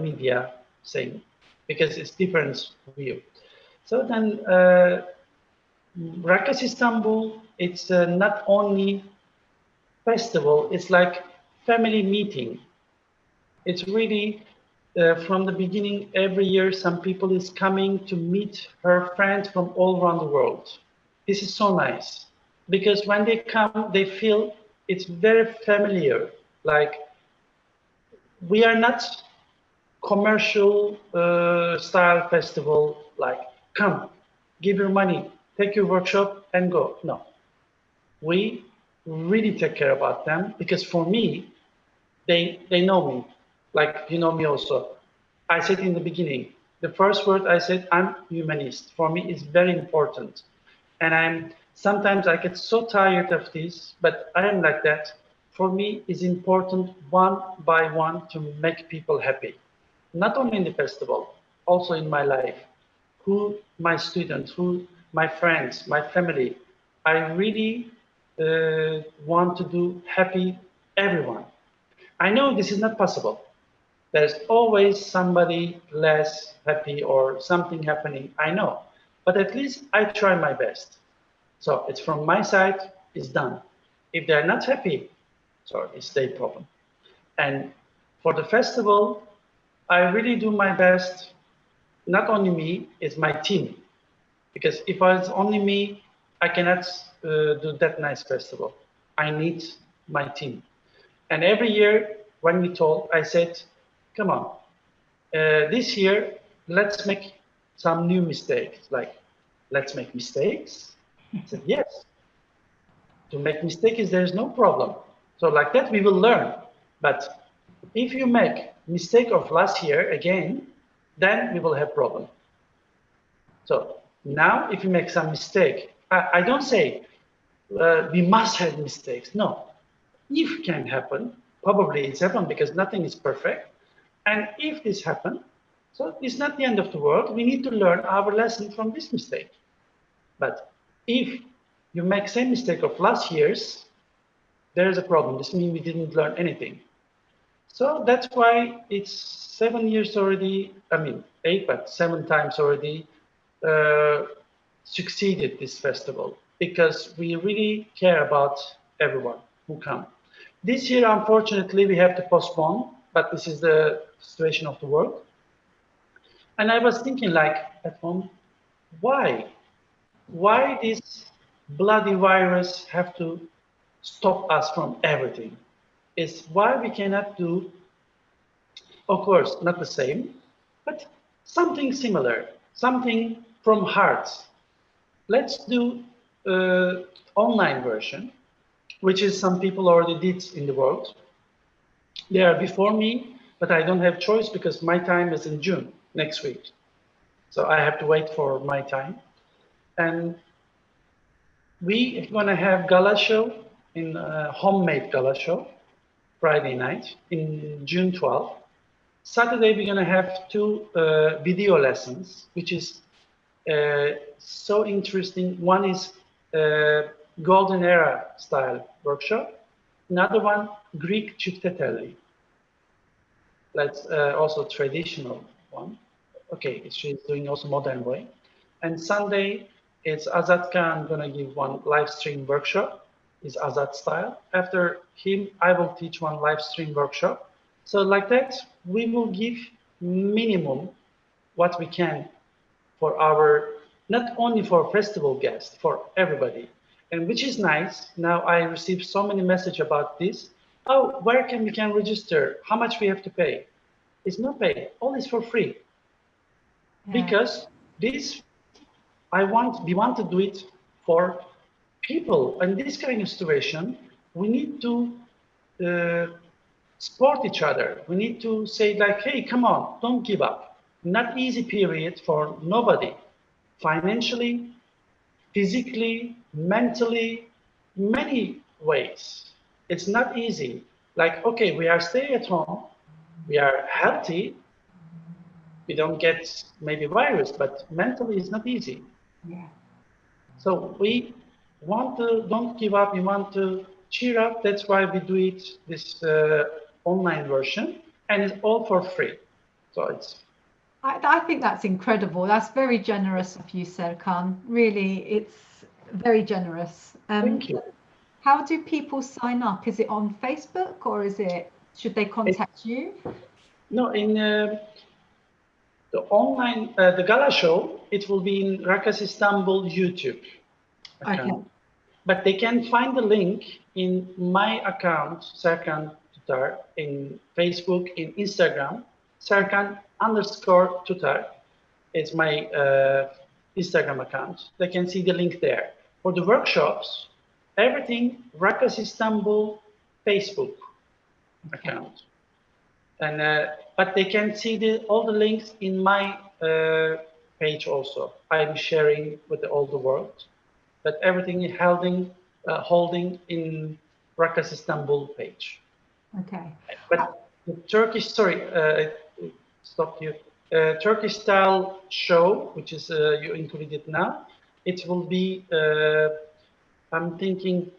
media saying, because it's different view. So then Rakkas Istanbul, it's not only festival, it's like family meeting. It's really from the beginning, every year, some people is coming to meet her friends from all around the world. This is so nice because when they come, they feel it's very familiar. Like we are not commercial style festival. Like come, give your money, take your workshop and go. No, we really take care about them because for me, they know me. Like you know me also. I said in the beginning, the first word I said, I'm humanist. For me, it's very important. And sometimes I get so tired of this, but I am like that. For me, it's important one by one to make people happy. Not only in the festival, also in my life. Who my students, who my friends, my family. I really want to do happy everyone. I know this is not possible. There's always somebody less happy or something happening, I know. But at least I try my best. So it's from my side, it's done. If they're not happy, so it's their problem. And for the festival, I really do my best. Not only me, it's my team. Because if it's only me, I cannot do that nice festival. I need my team. And every year when we talk, I said, come on, this year, let's make some new mistakes. Like, let's make mistakes. I said, yes. To make mistakes, there's no problem. So like that, we will learn. But if you make mistake of last year again, then we will have problem. So now, if you make some mistake, I don't say we must have mistakes. No, if can happen, probably it's happened because nothing is perfect. And if this happens, so it's not the end of the world. We need to learn our lesson from this mistake. But if you make same mistake of last year's, there is a problem. This means we didn't learn anything. So that's why it's 7 years already, I mean 8, but 7 times already succeeded this festival because we really care about everyone who come. This year, unfortunately, we have to postpone, but this is the situation of the world. And I was thinking like at home, why? Why this bloody virus have to stop us from everything? It's why we cannot do, of course, not the same, but something similar, something from heart. Let's do online version, which is some people already did in the world. They are before me, but I don't have choice because my time is in June next week. So I have to wait for my time. And we are gonna have gala show in homemade gala show, Friday night in June 12th. Saturday we're gonna have 2 video lessons, which is so interesting. One is Golden Era style workshop. Another one, Greek çiftetelli. That's also traditional one. Okay, she's doing also modern way. And Sunday, it's Azat Khan gonna give one live stream workshop. It's Azat style. After him, I will teach one live stream workshop. So like that, we will give minimum what we can for our, not only for festival guests, for everybody. And which is nice. Now I received so many messages about this. Oh, where we can register? How much we have to pay? It's not paid. All is for free. Yeah. Because this, we want to do it for people. In this kind of situation, we need to support each other. We need to say like, hey, come on, don't give up. Not easy period for nobody. Financially, physically, mentally, many ways. It's not easy. Like, okay, we are staying at home, we are healthy, we don't get maybe virus, but mentally it's not easy. Yeah. So we want to don't give up, we want to cheer up. That's why we do it, this online version, and it's all for free. So it's I think that's incredible. That's very generous of you, Serkan. Really, it's very generous. Thank you. How do people sign up? Is it on Facebook or should they contact you? No, in the online, the gala show, it will be in Rakkas Istanbul YouTube account. Okay. But they can find the link in my account, Serkan Tutar, in Facebook, in Instagram, Serkan_Tutar. It's my Instagram account. They can see the link there. For the workshops, everything Rakkas Istanbul Facebook account. And but they can see all the links in my page also. I'm sharing with all the world, but everything is holding in Rakkas Istanbul page. Okay. But the Turkish, sorry, I stopped you. Turkish style show, which is you included now, it will be, I'm thinking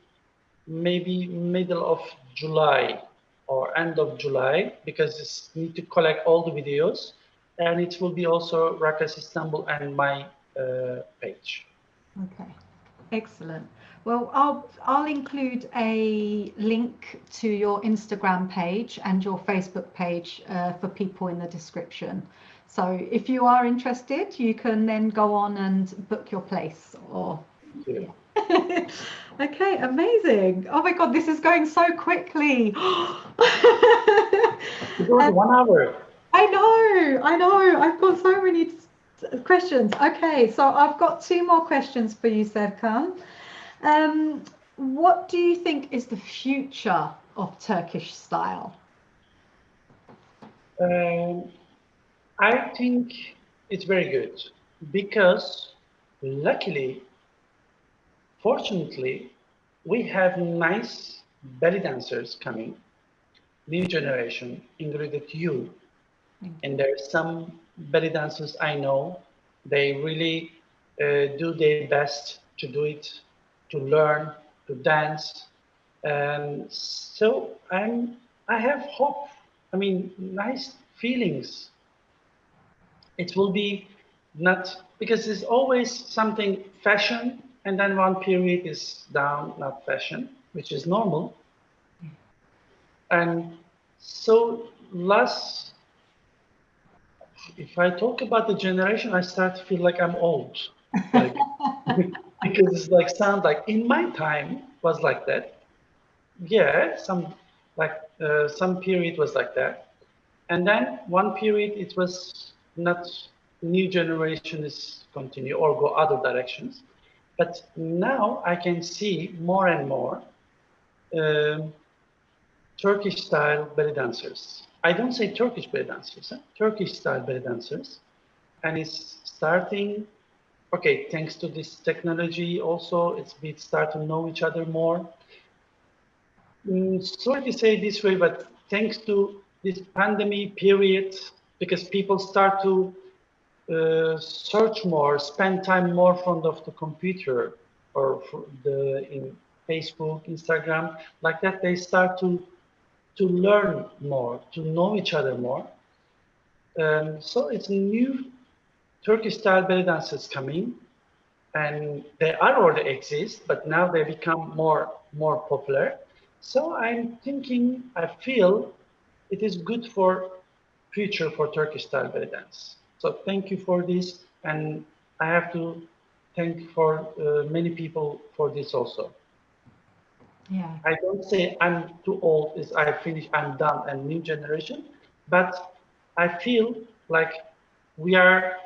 maybe middle of July or end of July, because it's need to collect all the videos, and it will be also Rakkas Istanbul and my page. Okay. Excellent. Well, I'll include a link to your Instagram page and your Facebook page for people in the description. So if you are interested, you can then go on and book your place. Or yeah. Okay, amazing. Oh my God, this is going so quickly. It was 1 hour. I know. I've got so many questions. Okay, so I've got 2 more questions for you, Serkan. What do you think is the future of Turkish style? I think it's very good because luckily, fortunately, we have nice belly dancers coming, new generation, included you. And there's some belly dancers I know, they really do their best to do it, to learn, to dance. So I have hope, I mean, nice feelings. It will be not, because there's always something fashion, and then one period is down, not fashion, which is normal. And so last, if I talk about the generation, I start to feel like I'm old, like because it's like sound like in my time was like that. Yeah, some period was like that, and then one period it was not. New generation is continue or go other directions, but now I can see more and more um, Turkish style belly dancers. I don't say Turkish belly dancers, Turkish style belly dancers, and it's starting. Okay, thanks to this technology, also we start to know each other more. Sorry to say it this way, but thanks to this pandemic period, because people start to search more, spend time more in front of the computer or in Facebook, Instagram, like that, they start to learn more, to know each other more. So it's new Turkish style belly dances coming, and they are already exist, but now they become more popular. So I'm thinking, I feel it is good for future for Turkish style belly dance. So thank you for this, and I have to thank for many people for this also. Yeah. I don't say I'm too old, is I finish, I'm done, and new generation, but I feel like we are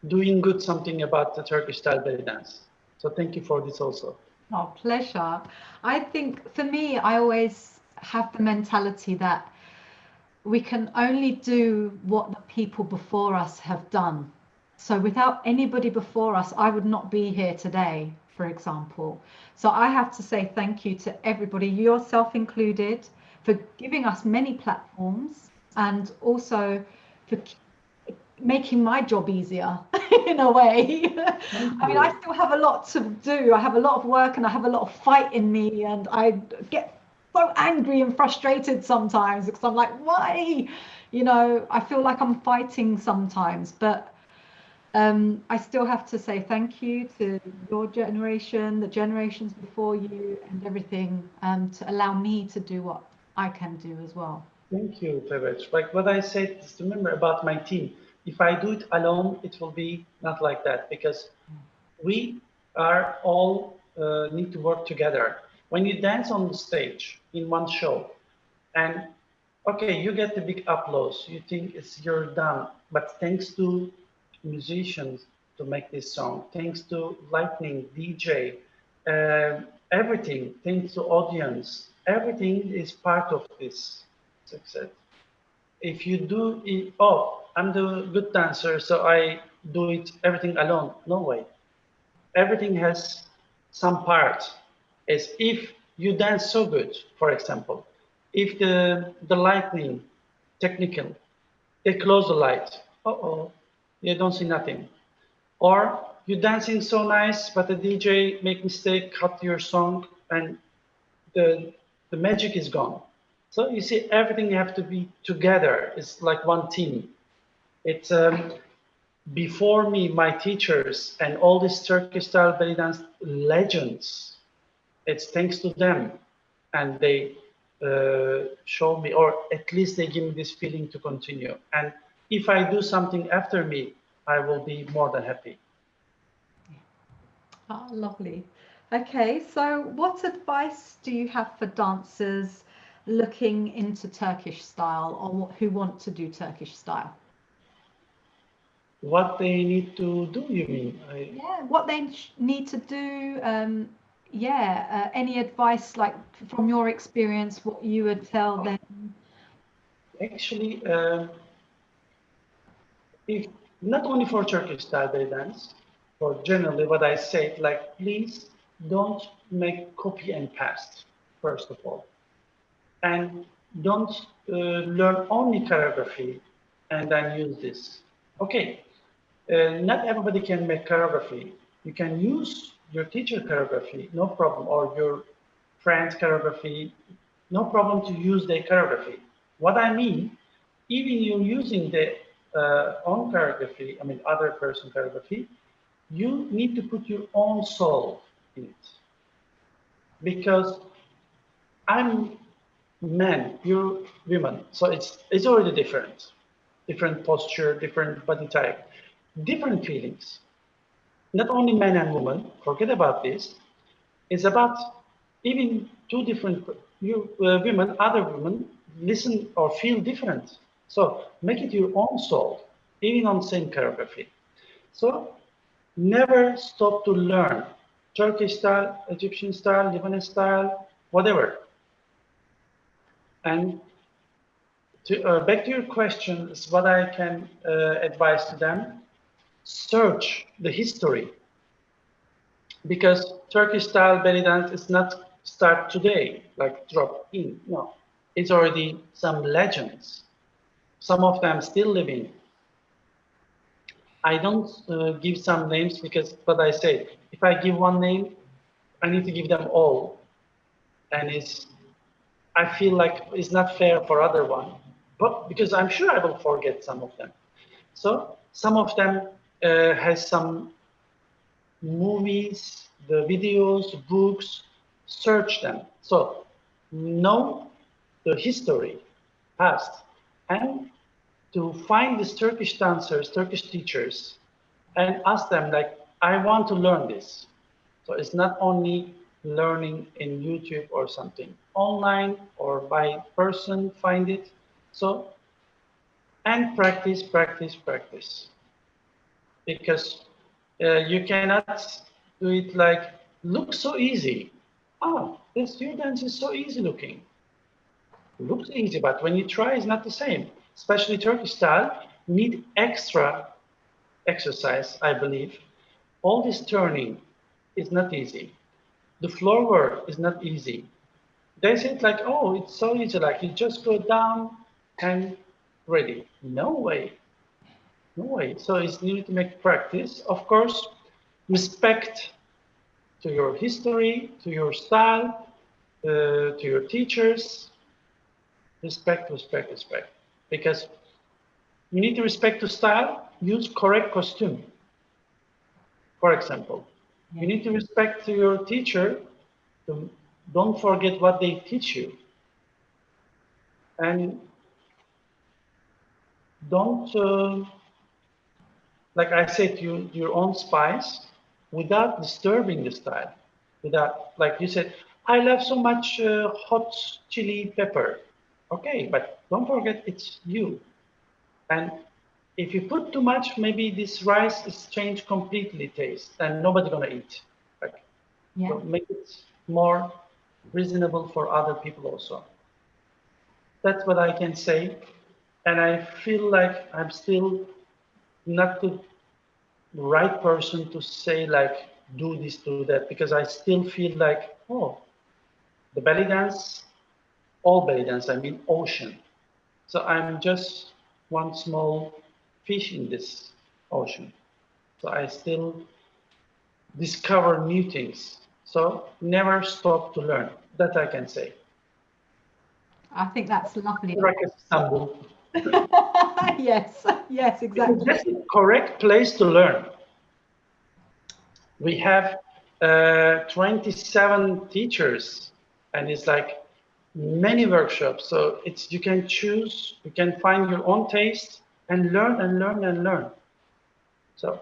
doing good something about the Turkish style belly dance. So thank you for this also. Oh, pleasure. I think for me, I always have the mentality that we can only do what the people before us have done. So without anybody before us, I would not be here today, for example. So I have to say thank you to everybody, yourself included, for giving us many platforms and also for making my job easier in a way. I mean, I still have a lot to do. I have a lot of work and I have a lot of fight in me, and I get so angry and frustrated sometimes because I'm like, why? You know, I feel like I'm fighting sometimes, but I still have to say thank you to your generation, the generations before you, and everything, to allow me to do what I can do as well. Thank you, Tevec. Like what I said, just remember about my team. If I do it alone, it will be not like that because we are all need to work together. When you dance on the stage in one show, and okay, you get the big applause, you think it's you're done, but thanks to musicians to make this song, thanks to lightning, DJ, everything, thanks to audience, everything is part of this success. If you do it, oh, I'm the good dancer, so I do it everything alone. No way. Everything has some part. As if you dance so good, for example, if the lightning technical, they close the light. Uh-oh, you don't see nothing. Or you dancing so nice, but the DJ make mistake, cut your song, and the the magic is gone. So you see, everything have to be together. It's like one team. It's before me, my teachers and all these Turkish style belly dance legends. It's thanks to them, and they show me, or at least they give me this feeling to continue. And if I do something after me, I will be more than happy. Ah, lovely. Okay, so what advice do you have for dancers looking into Turkish style or who want to do Turkish style? What they need to do, you mean? Yeah, what they need to do. Yeah, any advice like from your experience, what you would tell them? Actually, if not only for Turkish style belly dance, for generally what I said, like please don't make copy and paste, first of all. And don't learn only choreography and then use this. Okay, not everybody can make choreography. You can use your teacher choreography, no problem, or your friend's choreography, no problem to use their choreography. What I mean, even you're using the own choreography, I mean other person choreography, you need to put your own soul in it. Because I'm man, you're women, so it's already different. Different posture, different body type, different feelings. Not only men and women, forget about this. It's about even two different women, other women listen or feel different. So make it your own soul, even on same choreography. So never stop to learn Turkish style, Egyptian style, Lebanese style, whatever. And back to your question, is what I can advise to them. Search the history because Turkish style belly dance is not start today, like drop in. No, it's already some legends. Some of them still living. I don't give some names because, but I say, if I give one name, I need to give them all, and I feel like it's not fair for other one, but because I'm sure I will forget some of them. So some of them has some movies, the videos, books, search them. So know the history, past, and to find these Turkish dancers, Turkish teachers, and ask them like, I want to learn this. So it's not only learning in YouTube or something, online or by person, find it. So, and practice, practice, practice. Because you cannot do it like, look so easy. Ah, this your dance is so easy looking. Looks easy, but when you try, it's not the same. Especially Turkish style, need extra exercise, I believe. All this turning is not easy. The floor work is not easy. They say it like, oh, it's so easy, like you just go down and ready. No way, no way. So it's need to make practice. Of course, respect to your history, to your style, to your teachers. Respect, respect, respect. Because you need to respect the style, use correct costume, for example. You need to respect your teacher. Don't forget what they teach you. And don't, like I said, your own spice without disturbing the style. Without, like you said, I love so much hot chili pepper. Okay, but don't forget it's you. And if you put too much, maybe this rice is changed completely taste and nobody gonna eat. Like, Yeah. so make it more reasonable for other people also. That's what I can say. And I feel like I'm still not the right person to say like, do this, do that, because I still feel like, oh, the belly dance, all belly dance, I mean ocean. So I'm just one small fish in this ocean. So I still discover new things. So never stop to learn. That I can say. I think that's lovely. Rakkas Istanbul. Yes, yes, Because exactly. that's the correct place to learn. We have 27 teachers, and it's like many workshops. So it's you can choose, you can find your own taste and learn and learn and learn. So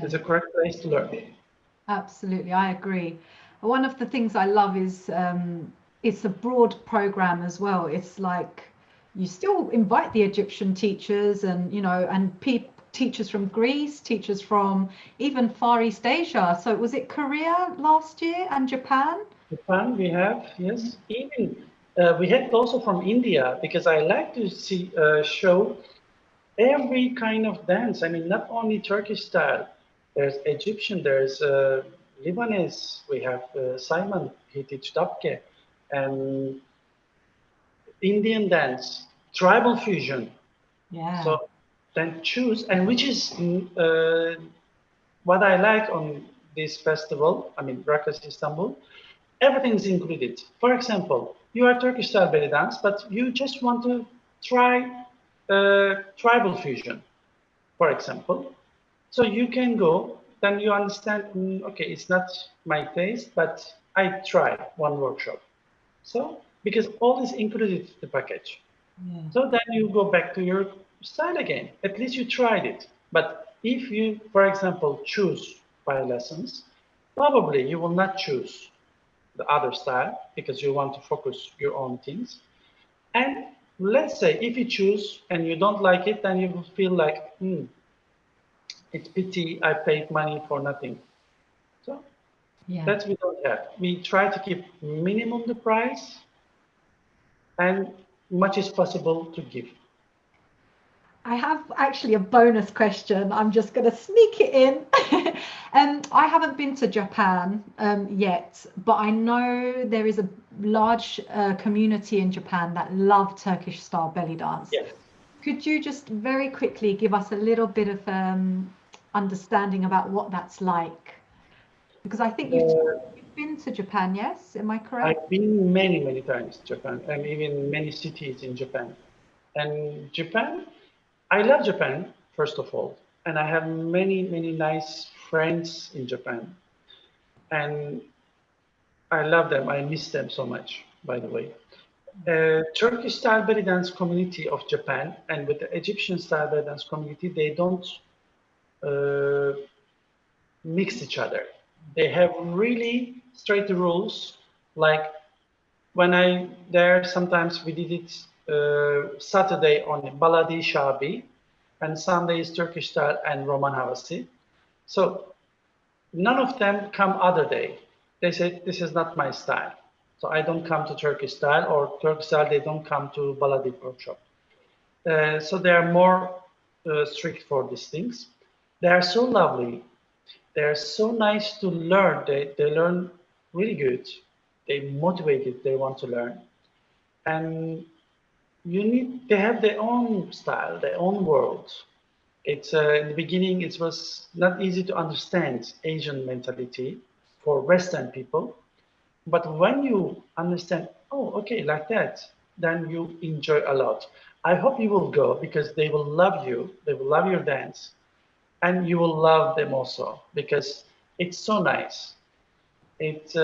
it's a correct place to learn. Absolutely, I agree. One of the things I love is it's a broad program as well. It's like you still invite the Egyptian teachers and teachers from Greece, teachers from even Far East Asia. So was it Korea last year and Japan? Japan, we have, yes. Even we had also from India because I like to see show every kind of dance. I mean, not only Turkish style. There's Egyptian. There's Lebanese. We have Simon. He teach dabke, and Indian dance, tribal fusion. Yeah. So then choose, and which is what I like on this festival. I mean, Rakkas Istanbul. Everything is included. For example, you are Turkish style belly dance, but you just want to try tribal fusion, for example. So you can go, then you understand, okay, it's not my taste, but I try one workshop. So, because all is included in the package. Yeah. So then you go back to your style again. At least you tried it. But if you, for example, choose by lessons, probably you will not choose the other style because you want to focus your own things. And let's say if you choose and you don't like it, then you will feel like, it's pity I paid money for nothing. So Yeah. that's we don't have. We try to keep minimum the price and much as possible to give. I have actually a bonus question. I'm just going to sneak it in. I haven't been to Japan yet, but I know there is a large community in Japan that love Turkish style belly dance. Yes. Could you just very quickly give us a little bit of understanding about what that's like? Because I think you've been to Japan, yes? Am I correct? I've been many, many times to Japan and even many cities in Japan. And Japan, I love Japan, first of all. And I have many, many nice friends in Japan. And I love them. I miss them so much, by the way. Turkish style belly dance community of Japan and with the Egyptian style belly dance community, they don't uh, mix each other. They have really straight rules. Like when I there, sometimes we did it Saturday on Baladi Shabi, and Sunday is Turkish style and Roman Havasi. So none of them come other day. They say this is not my style. So I don't come to Turkish style or Turkish style. They don't come to Baladi workshop. So they are more strict for these things. They are so lovely. They are so nice to learn. They learn really good. They motivated. They want to learn, and they have their own style, their own world. It's in the beginning, it was not easy to understand Asian mentality for Western people, but when you understand, oh, okay, like that, then you enjoy a lot. I hope you will go because they will love you, they will love your dance, and you will love them also because it's so nice. It's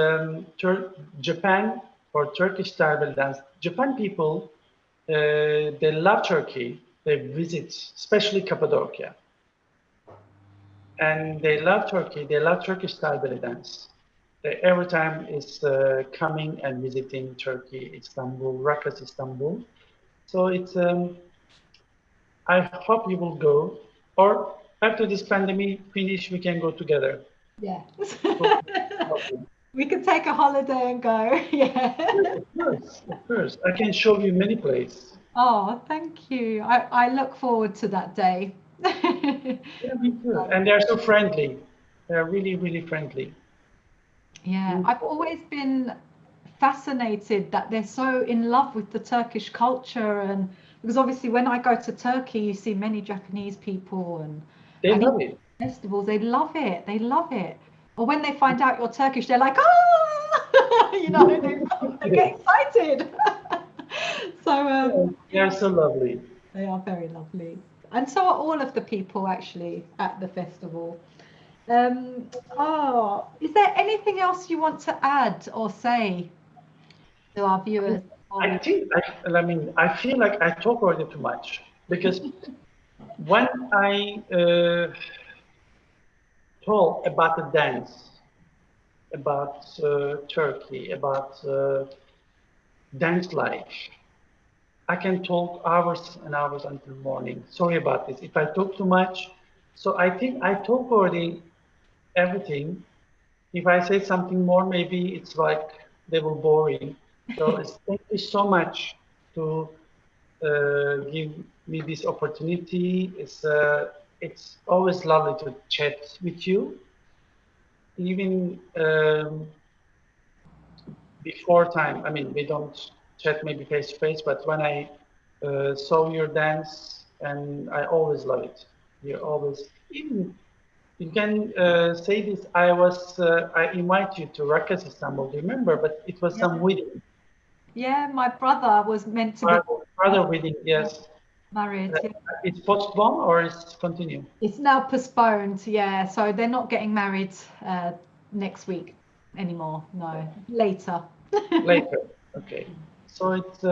Japan for Turkish style dance. Japan people, they love Turkey. they visit, especially Cappadocia. And they love Turkey. They love Turkish style belly dance. They every time is coming and visiting Turkey, Istanbul, Rakkas Istanbul. So it's I hope you will go, or after this pandemic finish, we can go together. Yeah. So, We could take a holiday and go. Yeah. of course. I can show you many places. Oh, thank you. I look forward to that day. Yeah, me too. And they're so friendly. They're really, really friendly. Yeah, I've always been fascinated that they're so in love with the Turkish culture, and because obviously when I go to Turkey, you see many Japanese people They and love even it. festivals, they love it. They love it. Or when they find out you're Turkish, they're like, oh, they get excited. So They are so lovely. they are very lovely. And so are all of the people actually at the festival. Is there anything else you want to add or say to our viewers before I we? think, I feel like I talk already too much because when I talk about the dance, about Turkey, about dance life, I can talk hours and hours until morning. Sorry about this. If I talk too much, so I think I talk already everything. If I say something more, maybe it's like they will boring. So thank you so much to give me this opportunity. It's always lovely to chat with you. Even before time, I mean, we don't chat maybe face to face, but when I saw your dance, and I always love it. You always, even you can say this. I invite you to Rakkas Istanbul. Do you remember? But it was Yeah, some wedding, yeah, my brother was meant to be brother wedding. Yes, married. uh, Yeah. it's postponed or it's continue It's now postponed. Yeah, so they're not getting married next week anymore. No, later. later. Okay, so it's.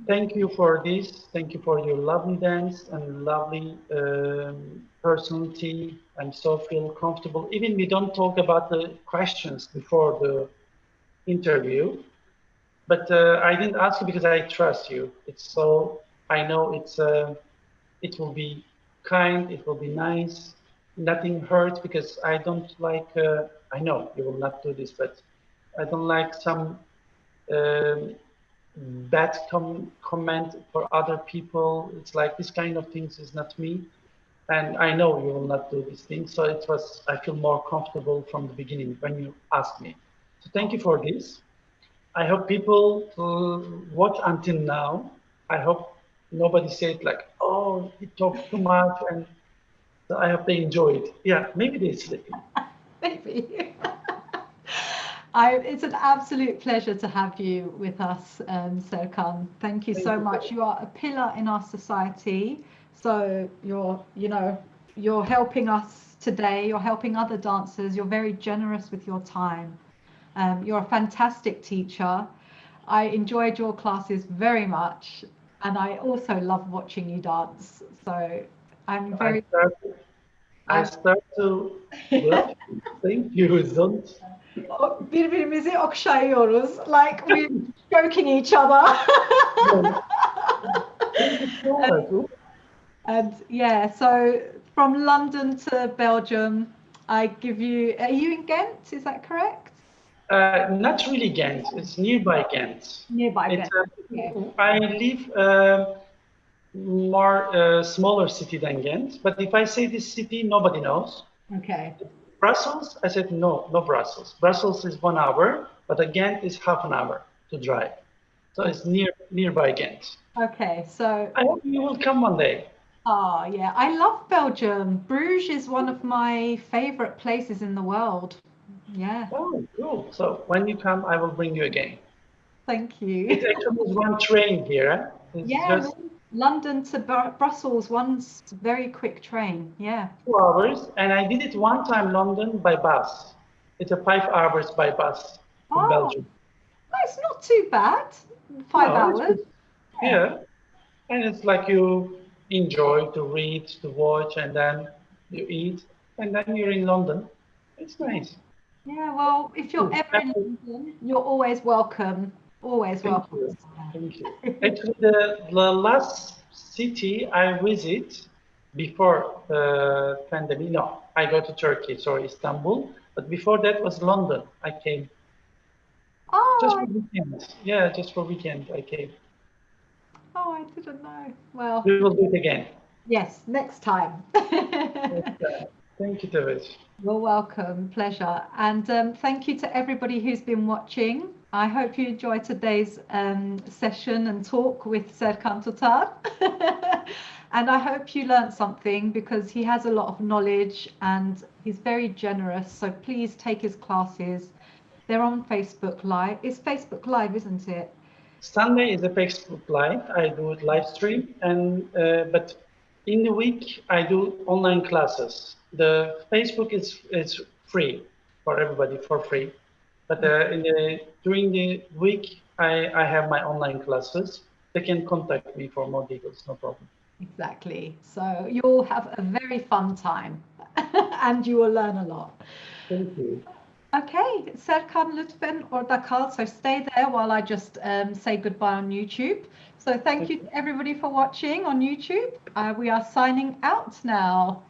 Thank you for this. Thank you for your lovely dance and lovely personality. I'm so feel comfortable. Even we don't talk about the questions before the interview, but I didn't ask you because I trust you. It's so I know it will be kind. It will be nice. Nothing hurts because I don't like. I know you will not do this, but I don't like some. Um, bad comment for other people. It's like this kind of things is not me. And I know you will not do these things. So I feel more comfortable from the beginning when you asked me. So thank you for this. I hope people watch until now. I hope nobody said like, oh, he talked too much. And so I hope they enjoy it. Yeah, maybe they sleeping. Maybe. It's an absolute pleasure to have you with us, Serkan. Thank you Thank so you. much. You are a pillar in our society. So you're helping us today. You're helping other dancers. You're very generous with your time. You're a fantastic teacher. I enjoyed your classes very much, and I also love watching you dance. So I'm I very, start, I I'm start to love you. Thank you. Don't. birbirimizi okşayıyoruz. Like we're stroking each other. Thank you so and, much. and yeah, so from London to Belgium, I give you. Are you in Ghent? Is that correct? Not really Ghent. It's nearby Ghent. Nearby It's Ghent. Okay. I live more smaller city than Ghent. But if I say this city, nobody knows. Okay. Brussels, I said no, no Brussels. Brussels is 1 hour, but Ghent is half an hour to drive. So it's nearby Ghent. Okay. So I hope you will come one day. oh, yeah, I love Belgium. Bruges is one of my favorite places in the world. Yeah, Oh, cool. So when you come, I will bring you again. thank It you. actually is one train here. It's Yeah, just London to Brussels, one very quick train. Yeah. 2 hours, and I did it one time London by bus. It's a 5 hours by bus from Oh, Belgium. no, it's not too bad. Five No, it's hours. good. Yeah. Yeah. And it's like you enjoy to read, to watch, and then you eat, and then you're in London. It's nice. Yeah, well, if you're ever in London, you're always welcome. Always Thank welcome you. to Thank you. stay. Actually, the last city I visit before pandemic, no, I go to Turkey, sorry, Istanbul. But before that was London. I came just Oh, for weekend. Yeah, just for weekend I came. oh, I didn't know. Well, We will do it again. yes, next time. Thank you, Tevec. You're welcome. Pleasure. And thank you to everybody who's been watching. I hope you enjoyed today's session and talk with Serkan Tutar. And I hope you learned something because he has a lot of knowledge and he's very generous. So please take his classes. They're on Facebook Live. It's Facebook Live, isn't it? Sunday is a Facebook Live. I do it live stream, and but in the week I do online classes. The Facebook is free for everybody for free, but during the week I have my online classes. They can contact me for more details. No problem. Exactly. So you'll have a very fun time and you will learn a lot. Thank you. Okay, Serkan lütfen orada kal. So stay there while I just say goodbye on YouTube. So thank you to everybody for watching on YouTube. We are signing out now.